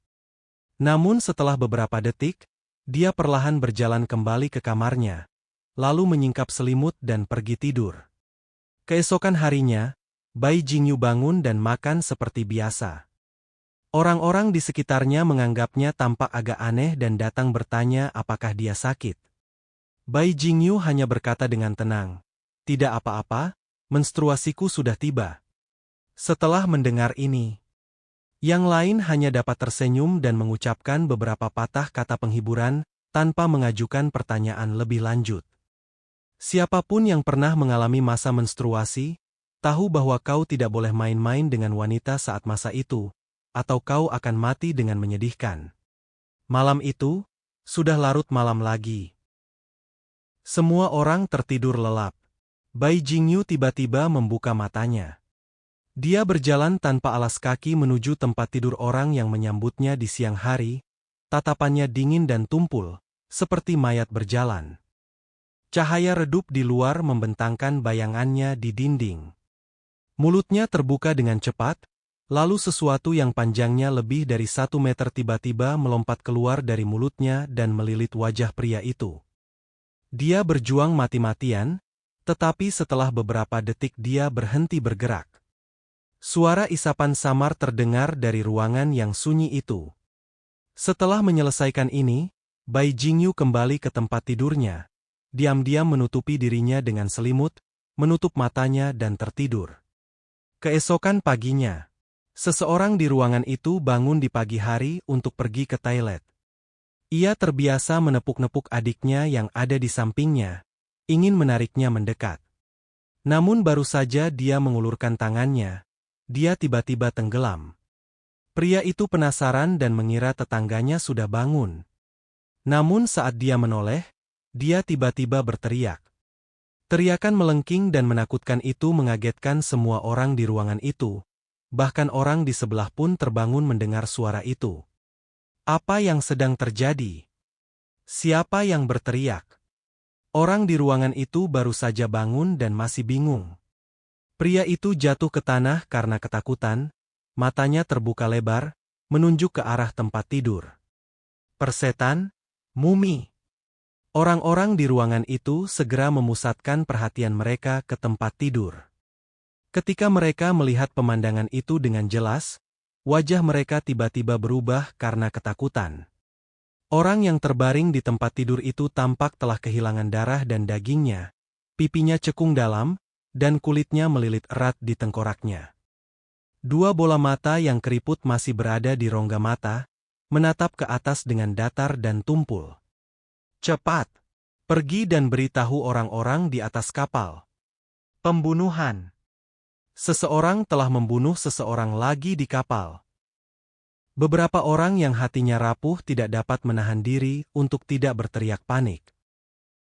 Namun setelah beberapa detik, dia perlahan berjalan kembali ke kamarnya, lalu menyingkap selimut dan pergi tidur. Keesokan harinya, Bai Jingyu bangun dan makan seperti biasa. Orang-orang di sekitarnya menganggapnya tampak agak aneh dan datang bertanya apakah dia sakit. Bai Jingyu hanya berkata dengan tenang, Tidak apa-apa, menstruasiku sudah tiba. Setelah mendengar ini, yang lain hanya dapat tersenyum dan mengucapkan beberapa patah kata penghiburan tanpa mengajukan pertanyaan lebih lanjut. Siapapun yang pernah mengalami masa menstruasi, tahu bahwa kau tidak boleh main-main dengan wanita saat masa itu, atau kau akan mati dengan menyedihkan. Malam itu, sudah larut malam lagi. Semua orang tertidur lelap. Bai Jingyu tiba-tiba membuka matanya. Dia berjalan tanpa alas kaki menuju tempat tidur orang yang menyambutnya di siang hari, tatapannya dingin dan tumpul, seperti mayat berjalan. Cahaya redup di luar membentangkan bayangannya di dinding. Mulutnya terbuka dengan cepat, lalu sesuatu yang panjangnya lebih dari 1 meter tiba-tiba melompat keluar dari mulutnya dan melilit wajah pria itu. Dia berjuang mati-matian, tetapi setelah beberapa detik dia berhenti bergerak. Suara isapan samar terdengar dari ruangan yang sunyi itu. Setelah menyelesaikan ini, Bai Jingyu kembali ke tempat tidurnya. Diam-diam menutupi dirinya dengan selimut, menutup matanya dan tertidur. Keesokan paginya, seseorang di ruangan itu bangun di pagi hari untuk pergi ke toilet. Ia terbiasa menepuk-nepuk adiknya yang ada di sampingnya, ingin menariknya mendekat. Namun baru saja dia mengulurkan tangannya, dia tiba-tiba tenggelam. Pria itu penasaran dan mengira tetangganya sudah bangun. Namun saat dia menoleh, dia tiba-tiba berteriak. Teriakan melengking dan menakutkan itu mengagetkan semua orang di ruangan itu. Bahkan orang di sebelah pun terbangun mendengar suara itu. Apa yang sedang terjadi? Siapa yang berteriak? Orang di ruangan itu baru saja bangun dan masih bingung. Pria itu jatuh ke tanah karena ketakutan, matanya terbuka lebar, menunjuk ke arah tempat tidur. Persetan, mumi. Orang-orang di ruangan itu segera memusatkan perhatian mereka ke tempat tidur. Ketika mereka melihat pemandangan itu dengan jelas, wajah mereka tiba-tiba berubah karena ketakutan. Orang yang terbaring di tempat tidur itu tampak telah kehilangan darah dan dagingnya, pipinya cekung dalam, dan kulitnya melilit erat di tengkoraknya. 2 bola mata yang keriput masih berada di rongga mata, menatap ke atas dengan datar dan tumpul. Cepat! Pergi dan beritahu orang-orang di atas kapal. Pembunuhan. Seseorang telah membunuh seseorang lagi di kapal. Beberapa orang yang hatinya rapuh tidak dapat menahan diri untuk tidak berteriak panik.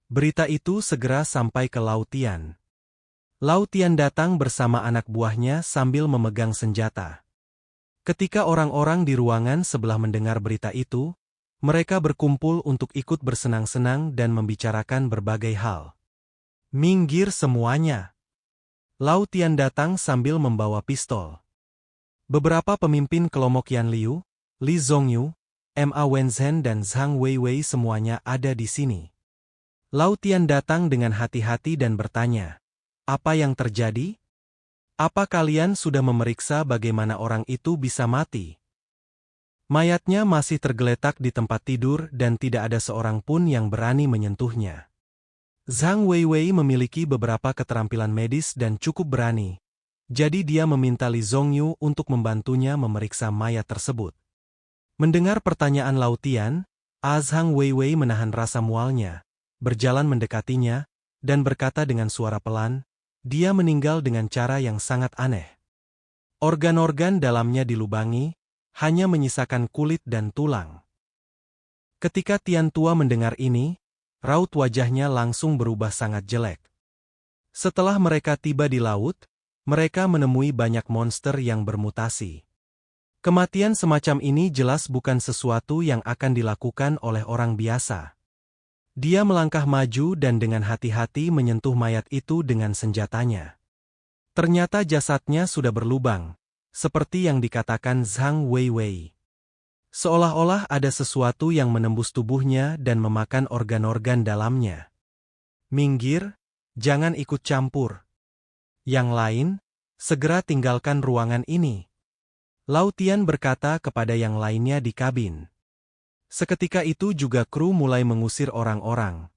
Berita itu segera sampai ke Lao Tian. Lao Tian datang bersama anak buahnya sambil memegang senjata. Ketika orang-orang di ruangan sebelah mendengar berita itu, mereka berkumpul untuk ikut bersenang-senang dan membicarakan berbagai hal. Minggir semuanya! Lao Tian datang sambil membawa pistol. Beberapa pemimpin kelompok Yan Liu, Li Zhongyu, Ma Wenzhen dan Zhang Weiwei semuanya ada di sini. Lao Tian datang dengan hati-hati dan bertanya, "Apa yang terjadi? Apa kalian sudah memeriksa bagaimana orang itu bisa mati?" Mayatnya masih tergeletak di tempat tidur dan tidak ada seorang pun yang berani menyentuhnya. Zhang Weiwei memiliki beberapa keterampilan medis dan cukup berani. Jadi dia meminta Li Zhongyu untuk membantunya memeriksa mayat tersebut. Mendengar pertanyaan Lao Tian, Zhang Weiwei menahan rasa mualnya, berjalan mendekatinya, dan berkata dengan suara pelan, "Dia meninggal dengan cara yang sangat aneh. Organ-organ dalamnya dilubangi, hanya menyisakan kulit dan tulang." Ketika Tian Tua mendengar ini, raut wajahnya langsung berubah sangat jelek. Setelah mereka tiba di laut, mereka menemui banyak monster yang bermutasi. Kematian semacam ini jelas bukan sesuatu yang akan dilakukan oleh orang biasa. Dia melangkah maju dan dengan hati-hati menyentuh mayat itu dengan senjatanya. Ternyata jasadnya sudah berlubang, seperti yang dikatakan Zhang Weiwei. Seolah-olah ada sesuatu yang menembus tubuhnya dan memakan organ-organ dalamnya. "Minggir, jangan ikut campur. Yang lain, segera tinggalkan ruangan ini." Lao Tian berkata kepada yang lainnya di kabin. Seketika itu juga kru mulai mengusir orang-orang.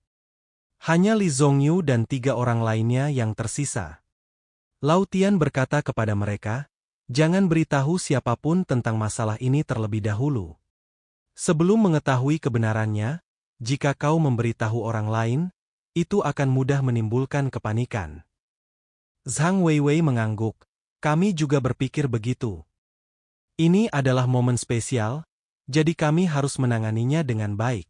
Hanya Li Zongyu dan 3 orang lainnya yang tersisa. Lao Tian berkata kepada mereka, "Jangan beritahu siapapun tentang masalah ini terlebih dahulu. Sebelum mengetahui kebenarannya, jika kau memberitahu orang lain, itu akan mudah menimbulkan kepanikan." Zhang Weiwei mengangguk, "Kami juga berpikir begitu. Ini adalah momen spesial, jadi kami harus menanganinya dengan baik."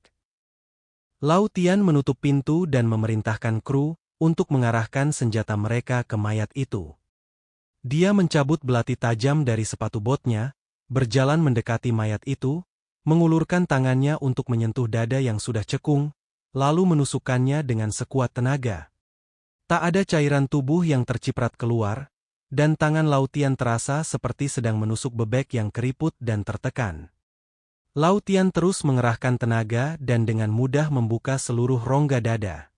Lao Tian menutup pintu dan memerintahkan kru untuk mengarahkan senjata mereka ke mayat itu. Dia mencabut belati tajam dari sepatu botnya, berjalan mendekati mayat itu, mengulurkan tangannya untuk menyentuh dada yang sudah cekung, lalu menusukkannya dengan sekuat tenaga. Tak ada cairan tubuh yang terciprat keluar, dan tangan Lao Tian terasa seperti sedang menusuk bebek yang keriput dan tertekan. Lao Tian terus mengerahkan tenaga dan dengan mudah membuka seluruh rongga dada.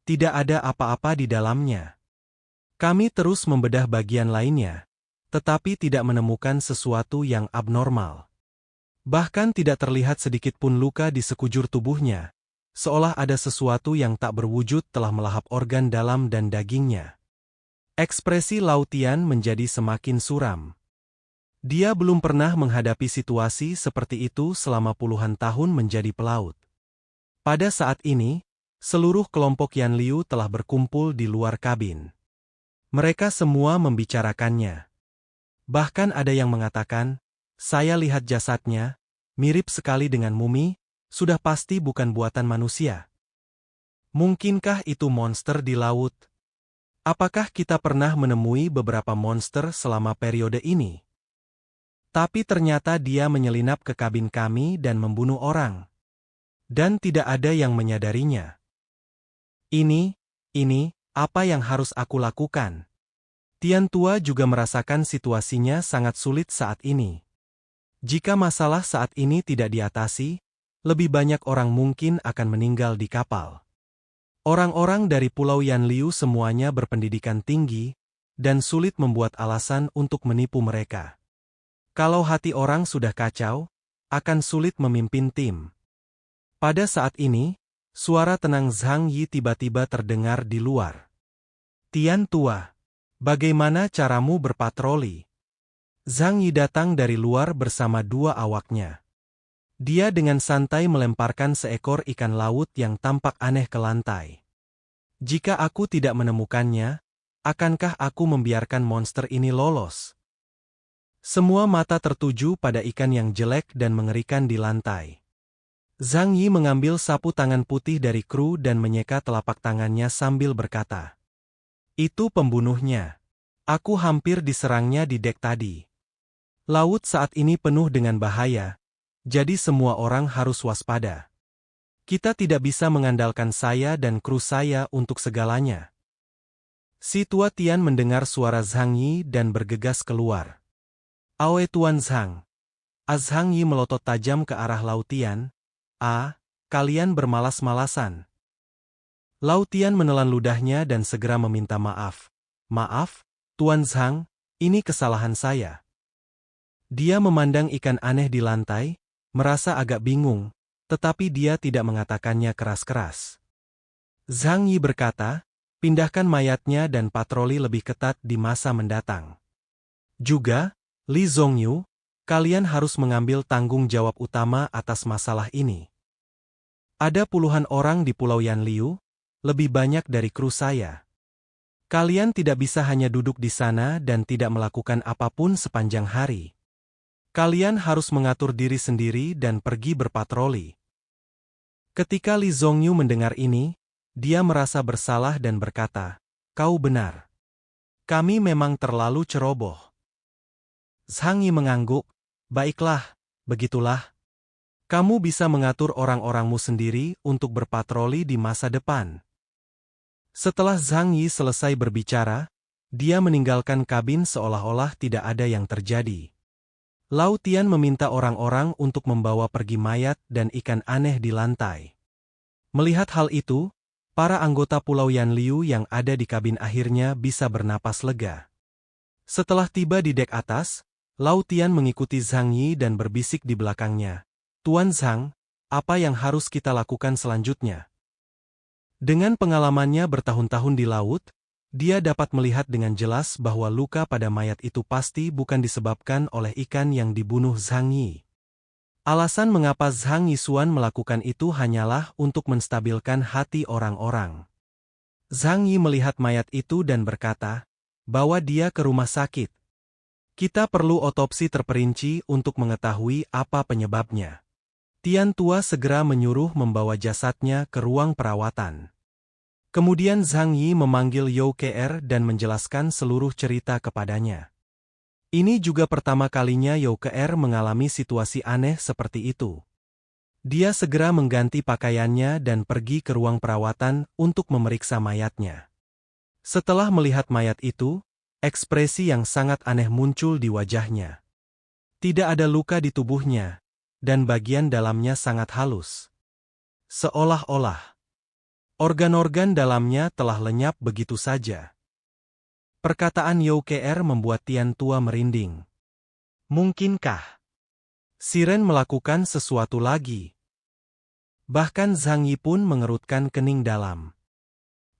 Tidak ada apa-apa di dalamnya. Kami terus membedah bagian lainnya, tetapi tidak menemukan sesuatu yang abnormal. Bahkan tidak terlihat sedikit pun luka di sekujur tubuhnya, seolah ada sesuatu yang tak berwujud telah melahap organ dalam dan dagingnya. Ekspresi Lao Tian menjadi semakin suram. Dia belum pernah menghadapi situasi seperti itu selama puluhan tahun menjadi pelaut. Pada saat ini, seluruh kelompok Yan Liu telah berkumpul di luar kabin. Mereka semua membicarakannya. Bahkan ada yang mengatakan, "Saya lihat jasadnya, mirip sekali dengan mumi, sudah pasti bukan buatan manusia. Mungkinkah itu monster di laut? Apakah kita pernah menemui beberapa monster selama periode ini? Tapi ternyata dia menyelinap ke kabin kami dan membunuh orang. Dan tidak ada yang menyadarinya. Ini, apa yang harus aku lakukan?" Tian Tua juga merasakan situasinya sangat sulit saat ini. Jika masalah saat ini tidak diatasi, lebih banyak orang mungkin akan meninggal di kapal. Orang-orang dari Pulau Yan Liu semuanya berpendidikan tinggi, dan sulit membuat alasan untuk menipu mereka. Kalau hati orang sudah kacau, akan sulit memimpin tim. Pada saat ini, suara tenang Zhang Yi tiba-tiba terdengar di luar. "Tian Tua, bagaimana caramu berpatroli?" Zhang Yi datang dari luar bersama 2 awaknya. Dia dengan santai melemparkan seekor ikan laut yang tampak aneh ke lantai. "Jika aku tidak menemukannya, akankah aku membiarkan monster ini lolos?" Semua mata tertuju pada ikan yang jelek dan mengerikan di lantai. Zhang Yi mengambil sapu tangan putih dari kru dan menyeka telapak tangannya sambil berkata, "Itu pembunuhnya. Aku hampir diserangnya di dek tadi. Laut saat ini penuh dengan bahaya, jadi semua orang harus waspada. Kita tidak bisa mengandalkan saya dan kru saya untuk segalanya." Si tua Tian mendengar suara Zhang Yi dan bergegas keluar. "Awe Tuan Zhang." Zhang Yi melotot tajam ke arah Lao Tian. Kalian bermalas-malasan." Lao Tian menelan ludahnya dan segera meminta maaf. "Maaf, Tuan Zhang, ini kesalahan saya." Dia memandang ikan aneh di lantai, merasa agak bingung, tetapi dia tidak mengatakannya keras-keras. Zhang Yi berkata, "Pindahkan mayatnya dan patroli lebih ketat di masa mendatang. Juga, Li Zongyu, kalian harus mengambil tanggung jawab utama atas masalah ini. Ada puluhan orang di Pulau Yan Liu, lebih banyak dari kru saya. Kalian tidak bisa hanya duduk di sana dan tidak melakukan apapun sepanjang hari. Kalian harus mengatur diri sendiri dan pergi berpatroli." Ketika Li Zongyu mendengar ini, dia merasa bersalah dan berkata, "Kau benar. Kami memang terlalu ceroboh." Zhang Yi mengangguk, "Baiklah, begitulah. Kamu bisa mengatur orang-orangmu sendiri untuk berpatroli di masa depan." Setelah Zhang Yi selesai berbicara, dia meninggalkan kabin seolah-olah tidak ada yang terjadi. Lao Tian meminta orang-orang untuk membawa pergi mayat dan ikan aneh di lantai. Melihat hal itu, para anggota Pulau Yan Liu yang ada di kabin akhirnya bisa bernapas lega. Setelah tiba di dek atas, Lao Tian mengikuti Zhang Yi dan berbisik di belakangnya, "Tuan Zhang, apa yang harus kita lakukan selanjutnya?" Dengan pengalamannya bertahun-tahun di laut, dia dapat melihat dengan jelas bahwa luka pada mayat itu pasti bukan disebabkan oleh ikan yang dibunuh Zhang Yi. Alasan mengapa Zhang Yixuan melakukan itu hanyalah untuk menstabilkan hati orang-orang. Zhang Yi melihat mayat itu dan berkata, "Bawa dia ke rumah sakit. Kita perlu otopsi terperinci untuk mengetahui apa penyebabnya." Tian Tua segera menyuruh membawa jasadnya ke ruang perawatan. Kemudian Zhang Yi memanggil You Kr dan menjelaskan seluruh cerita kepadanya. Ini juga pertama kalinya You Kr mengalami situasi aneh seperti itu. Dia segera mengganti pakaiannya dan pergi ke ruang perawatan untuk memeriksa mayatnya. Setelah melihat mayat itu, ekspresi yang sangat aneh muncul di wajahnya. Tidak ada luka di tubuhnya, dan bagian dalamnya sangat halus. Seolah-olah organ-organ dalamnya telah lenyap begitu saja. Perkataan You Kr membuat Tian Tua merinding. Mungkinkah Siren melakukan sesuatu lagi? Bahkan Zhang Yi pun mengerutkan kening dalam.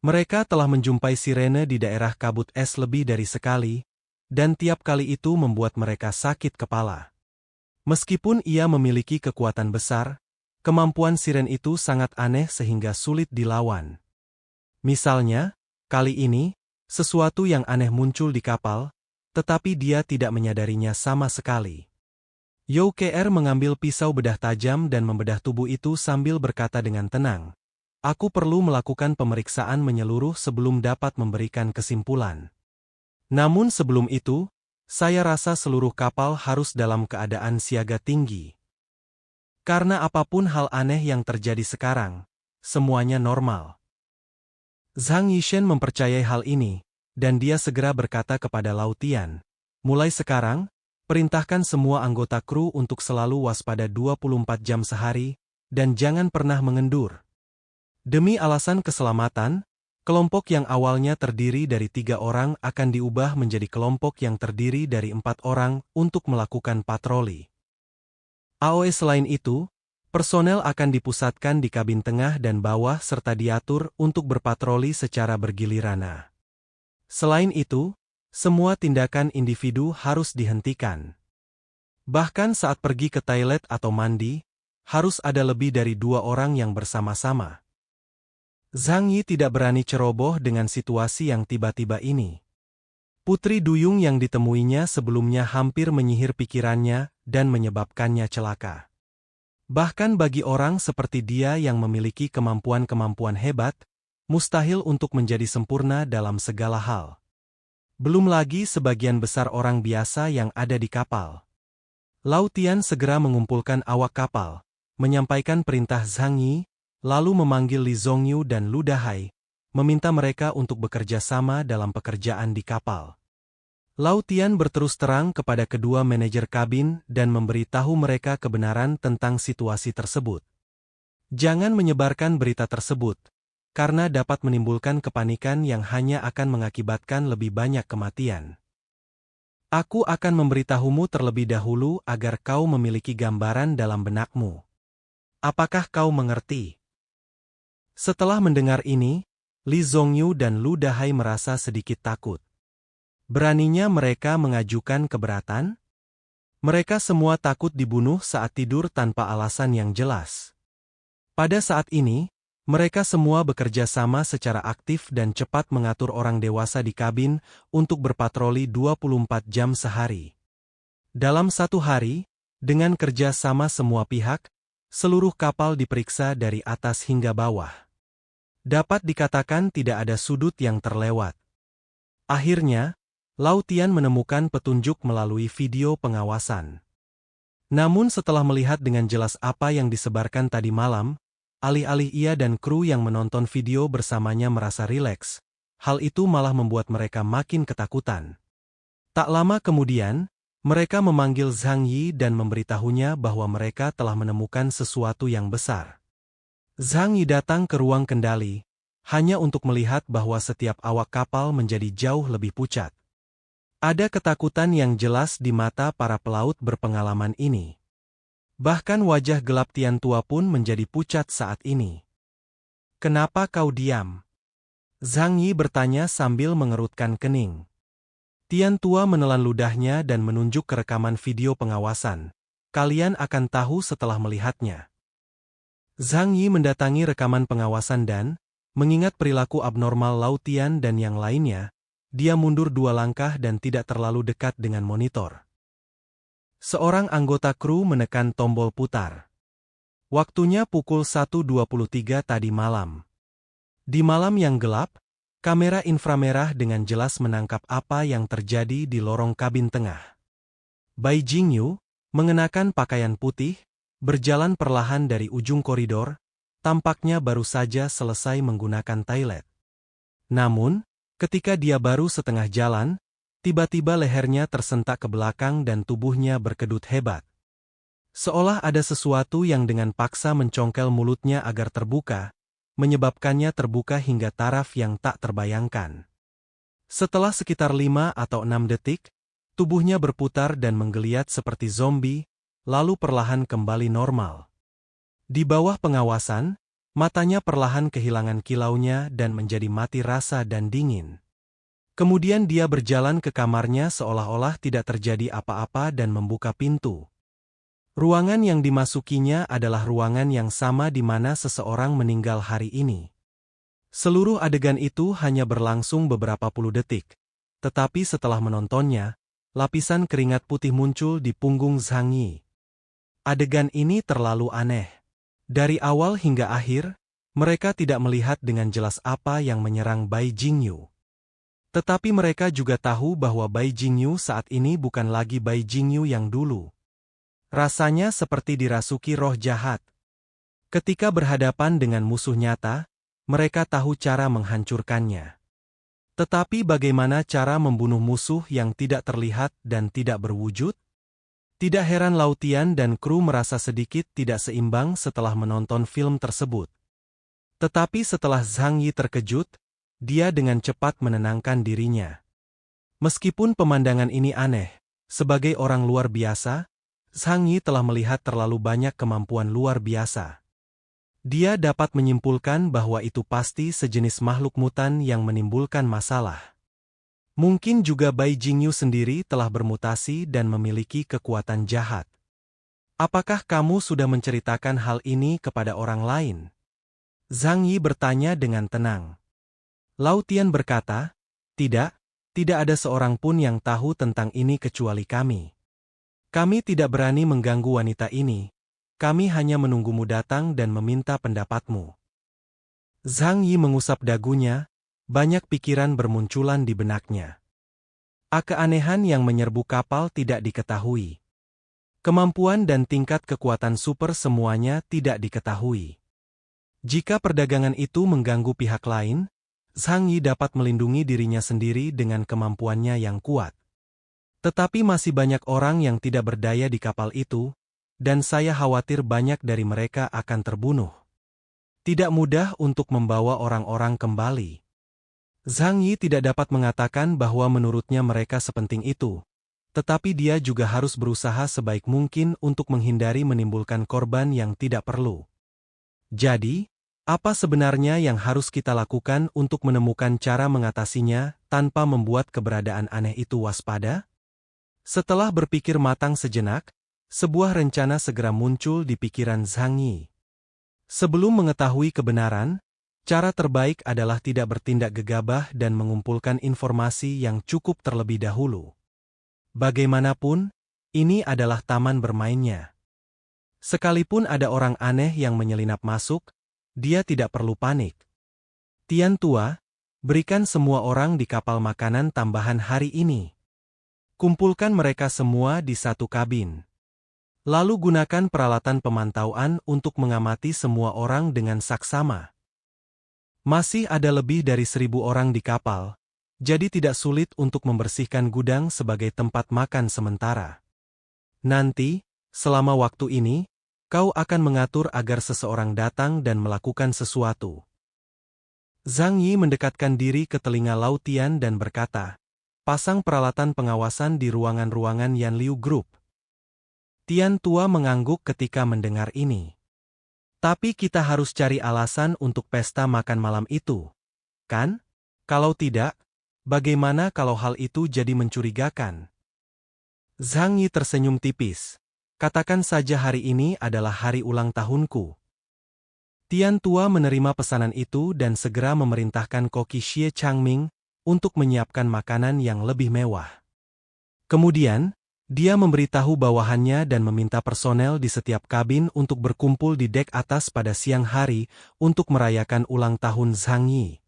Mereka telah menjumpai sirene di daerah kabut es lebih dari sekali, dan tiap kali itu membuat mereka sakit kepala. Meskipun ia memiliki kekuatan besar, kemampuan siren itu sangat aneh sehingga sulit dilawan. Misalnya, kali ini, sesuatu yang aneh muncul di kapal, tetapi dia tidak menyadarinya sama sekali. You Kr mengambil pisau bedah tajam dan membedah tubuh itu sambil berkata dengan tenang, "Aku perlu melakukan pemeriksaan menyeluruh sebelum dapat memberikan kesimpulan. Namun sebelum itu, saya rasa seluruh kapal harus dalam keadaan siaga tinggi. Karena apapun hal aneh yang terjadi sekarang, semuanya normal." Zhang Yixuan mempercayai hal ini, dan dia segera berkata kepada Lao Tian, "Mulai sekarang, perintahkan semua anggota kru untuk selalu waspada 24 jam sehari, dan jangan pernah mengendur." Demi alasan keselamatan, kelompok yang awalnya terdiri dari 3 orang akan diubah menjadi kelompok yang terdiri dari 4 orang untuk melakukan patroli. Selain itu, personel akan dipusatkan di kabin tengah dan bawah serta diatur untuk berpatroli secara bergiliran. Selain itu, semua tindakan individu harus dihentikan. Bahkan saat pergi ke toilet atau mandi, harus ada lebih dari 2 orang yang bersama-sama. Zhang Yi tidak berani ceroboh dengan situasi yang tiba-tiba ini. Putri Duyung yang ditemuinya sebelumnya hampir menyihir pikirannya dan menyebabkannya celaka. Bahkan bagi orang seperti dia yang memiliki kemampuan-kemampuan hebat, mustahil untuk menjadi sempurna dalam segala hal. Belum lagi sebagian besar orang biasa yang ada di kapal. Lao Tian segera mengumpulkan awak kapal, menyampaikan perintah Zhang Yi, lalu memanggil Li Zhongyu dan Lu Dahai, meminta mereka untuk bekerja sama dalam pekerjaan di kapal. Lao Tian berterus terang kepada kedua manajer kabin dan memberitahu mereka kebenaran tentang situasi tersebut. Jangan menyebarkan berita tersebut, karena dapat menimbulkan kepanikan yang hanya akan mengakibatkan lebih banyak kematian. Aku akan memberitahumu terlebih dahulu agar kau memiliki gambaran dalam benakmu. Apakah kau mengerti? Setelah mendengar ini, Li Zhongyu dan Lu Dahai merasa sedikit takut. Beraninya mereka mengajukan keberatan? Mereka semua takut dibunuh saat tidur tanpa alasan yang jelas. Pada saat ini, mereka semua bekerja sama secara aktif dan cepat mengatur orang dewasa di kabin untuk berpatroli 24 jam sehari. Dalam satu hari, dengan kerja sama semua pihak, seluruh kapal diperiksa dari atas hingga bawah. Dapat dikatakan tidak ada sudut yang terlewat. Akhirnya, Lao Tian menemukan petunjuk melalui video pengawasan. Namun setelah melihat dengan jelas apa yang disebarkan tadi malam, alih-alih ia dan kru yang menonton video bersamanya merasa rileks, hal itu malah membuat mereka makin ketakutan. Tak lama kemudian, mereka memanggil Zhang Yi dan memberitahunya bahwa mereka telah menemukan sesuatu yang besar. Zhang Yi datang ke ruang kendali, hanya untuk melihat bahwa setiap awak kapal menjadi jauh lebih pucat. Ada ketakutan yang jelas di mata para pelaut berpengalaman ini. Bahkan wajah gelap Tian Tua pun menjadi pucat saat ini. Kenapa kau diam? Zhang Yi bertanya sambil mengerutkan kening. Tian Tua menelan ludahnya dan menunjuk ke rekaman video pengawasan. Kalian akan tahu setelah melihatnya. Zhang Yi mendatangi rekaman pengawasan dan, mengingat perilaku abnormal Lao Tian dan yang lainnya, dia mundur 2 langkah dan tidak terlalu dekat dengan monitor. Seorang anggota kru menekan tombol putar. Waktunya pukul 1.23 tadi malam. Di malam yang gelap, kamera inframerah dengan jelas menangkap apa yang terjadi di lorong kabin tengah. Bai Jingyu, mengenakan pakaian putih, berjalan perlahan dari ujung koridor, tampaknya baru saja selesai menggunakan toilet. Namun, ketika dia baru setengah jalan, tiba-tiba lehernya tersentak ke belakang dan tubuhnya berkedut hebat. Seolah ada sesuatu yang dengan paksa mencongkel mulutnya agar terbuka, menyebabkannya terbuka hingga taraf yang tak terbayangkan. Setelah sekitar 5 atau 6 detik, tubuhnya berputar dan menggeliat seperti zombie, lalu perlahan kembali normal. Di bawah pengawasan, matanya perlahan kehilangan kilaunya dan menjadi mati rasa dan dingin. Kemudian dia berjalan ke kamarnya seolah-olah tidak terjadi apa-apa dan membuka pintu. Ruangan yang dimasukinya adalah ruangan yang sama di mana seseorang meninggal hari ini. Seluruh adegan itu hanya berlangsung beberapa puluh detik. Tetapi setelah menontonnya, lapisan keringat putih muncul di punggung Zhang Yi. Adegan ini terlalu aneh. Dari awal hingga akhir, mereka tidak melihat dengan jelas apa yang menyerang Bai Jingyu. Tetapi mereka juga tahu bahwa Bai Jingyu saat ini bukan lagi Bai Jingyu yang dulu. Rasanya seperti dirasuki roh jahat. Ketika berhadapan dengan musuh nyata, mereka tahu cara menghancurkannya. Tetapi bagaimana cara membunuh musuh yang tidak terlihat dan tidak berwujud? Tidak heran Lao Tian dan kru merasa sedikit tidak seimbang setelah menonton film tersebut. Tetapi setelah Zhang Yi terkejut, dia dengan cepat menenangkan dirinya. Meskipun pemandangan ini aneh, sebagai orang luar biasa, Zhang Yi telah melihat terlalu banyak kemampuan luar biasa. Dia dapat menyimpulkan bahwa itu pasti sejenis makhluk mutan yang menimbulkan masalah. Mungkin juga Bai Jingyu sendiri telah bermutasi dan memiliki kekuatan jahat. Apakah kamu sudah menceritakan hal ini kepada orang lain? Zhang Yi bertanya dengan tenang. Lao Tian berkata, tidak ada seorang pun yang tahu tentang ini kecuali kami. Kami tidak berani mengganggu wanita ini. Kami hanya menunggumu datang dan meminta pendapatmu. Zhang Yi mengusap dagunya, banyak pikiran bermunculan di benaknya. Keanehan yang menyerbu kapal tidak diketahui. Kemampuan dan tingkat kekuatan super semuanya tidak diketahui. Jika perdagangan itu mengganggu pihak lain, Zhang Yi dapat melindungi dirinya sendiri dengan kemampuannya yang kuat. Tetapi masih banyak orang yang tidak berdaya di kapal itu, dan saya khawatir banyak dari mereka akan terbunuh. Tidak mudah untuk membawa orang-orang kembali. Zhang Yi tidak dapat mengatakan bahwa menurutnya mereka sepenting itu, tetapi dia juga harus berusaha sebaik mungkin untuk menghindari menimbulkan korban yang tidak perlu. Jadi, apa sebenarnya yang harus kita lakukan untuk menemukan cara mengatasinya tanpa membuat keberadaan aneh itu waspada? Setelah berpikir matang sejenak, sebuah rencana segera muncul di pikiran Zhang Yi. Sebelum mengetahui kebenaran, cara terbaik adalah tidak bertindak gegabah dan mengumpulkan informasi yang cukup terlebih dahulu. Bagaimanapun, ini adalah taman bermainnya. Sekalipun ada orang aneh yang menyelinap masuk, dia tidak perlu panik. Tian Tua, berikan semua orang di kapal makanan tambahan hari ini. Kumpulkan mereka semua di satu kabin. Lalu gunakan peralatan pemantauan untuk mengamati semua orang dengan saksama. Masih ada lebih dari 1.000 orang di kapal, jadi tidak sulit untuk membersihkan gudang sebagai tempat makan sementara. Nanti, selama waktu ini, kau akan mengatur agar seseorang datang dan melakukan sesuatu. Zhang Yi mendekatkan diri ke telinga Lao Tian dan berkata, pasang peralatan pengawasan di ruangan-ruangan Yan Liu Group. Tian Tua mengangguk ketika mendengar ini. Tapi kita harus cari alasan untuk pesta makan malam itu, kan? Kalau tidak, bagaimana kalau hal itu jadi mencurigakan? Zhang Yi tersenyum tipis. Katakan saja hari ini adalah hari ulang tahunku. Tian Tua menerima pesanan itu dan segera memerintahkan koki Xie Changming untuk menyiapkan makanan yang lebih mewah. Kemudian, dia memberitahu bawahannya dan meminta personel di setiap kabin untuk berkumpul di dek atas pada siang hari untuk merayakan ulang tahun Zhang Yi.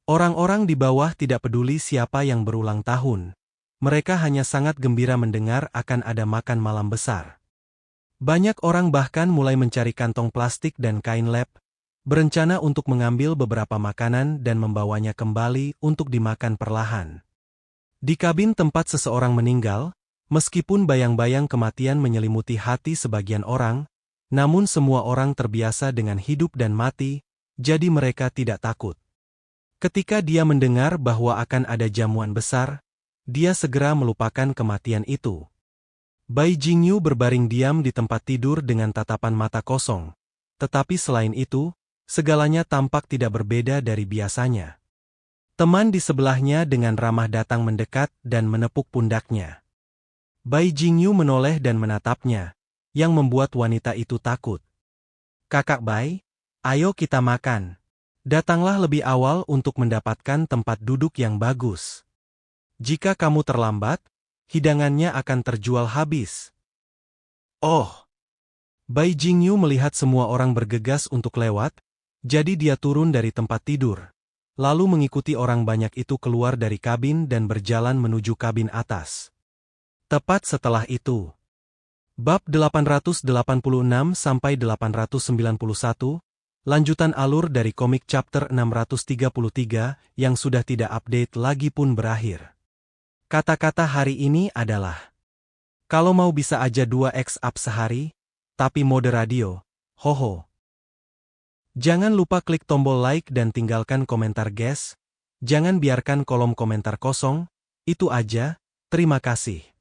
Orang-orang di bawah tidak peduli siapa yang berulang tahun. Mereka hanya sangat gembira mendengar akan ada makan malam besar. Banyak orang bahkan mulai mencari kantong plastik dan kain lap, berencana untuk mengambil beberapa makanan dan membawanya kembali untuk dimakan perlahan. Di kabin tempat seseorang meninggal, meskipun bayang-bayang kematian menyelimuti hati sebagian orang, namun semua orang terbiasa dengan hidup dan mati, jadi mereka tidak takut. Ketika dia mendengar bahwa akan ada jamuan besar, dia segera melupakan kematian itu. Bai Jingyu berbaring diam di tempat tidur dengan tatapan mata kosong. Tetapi selain itu, segalanya tampak tidak berbeda dari biasanya. Teman di sebelahnya dengan ramah datang mendekat dan menepuk pundaknya. Bai Jingyu menoleh dan menatapnya, yang membuat wanita itu takut. "Kakak Bai, ayo kita makan. Datanglah lebih awal untuk mendapatkan tempat duduk yang bagus. Jika kamu terlambat, hidangannya akan terjual habis." Oh! Bai Jingyu melihat semua orang bergegas untuk lewat, jadi dia turun dari tempat tidur, lalu mengikuti orang banyak itu keluar dari kabin dan berjalan menuju kabin atas. Tepat setelah itu, Bab 886-891, lanjutan alur dari komik chapter 633 yang sudah tidak update lagi pun berakhir. Kata-kata hari ini adalah, kalau mau bisa aja 2x up sehari, tapi mode radio, hoho. Jangan lupa klik tombol like dan tinggalkan komentar guys, jangan biarkan kolom komentar kosong, itu aja, terima kasih.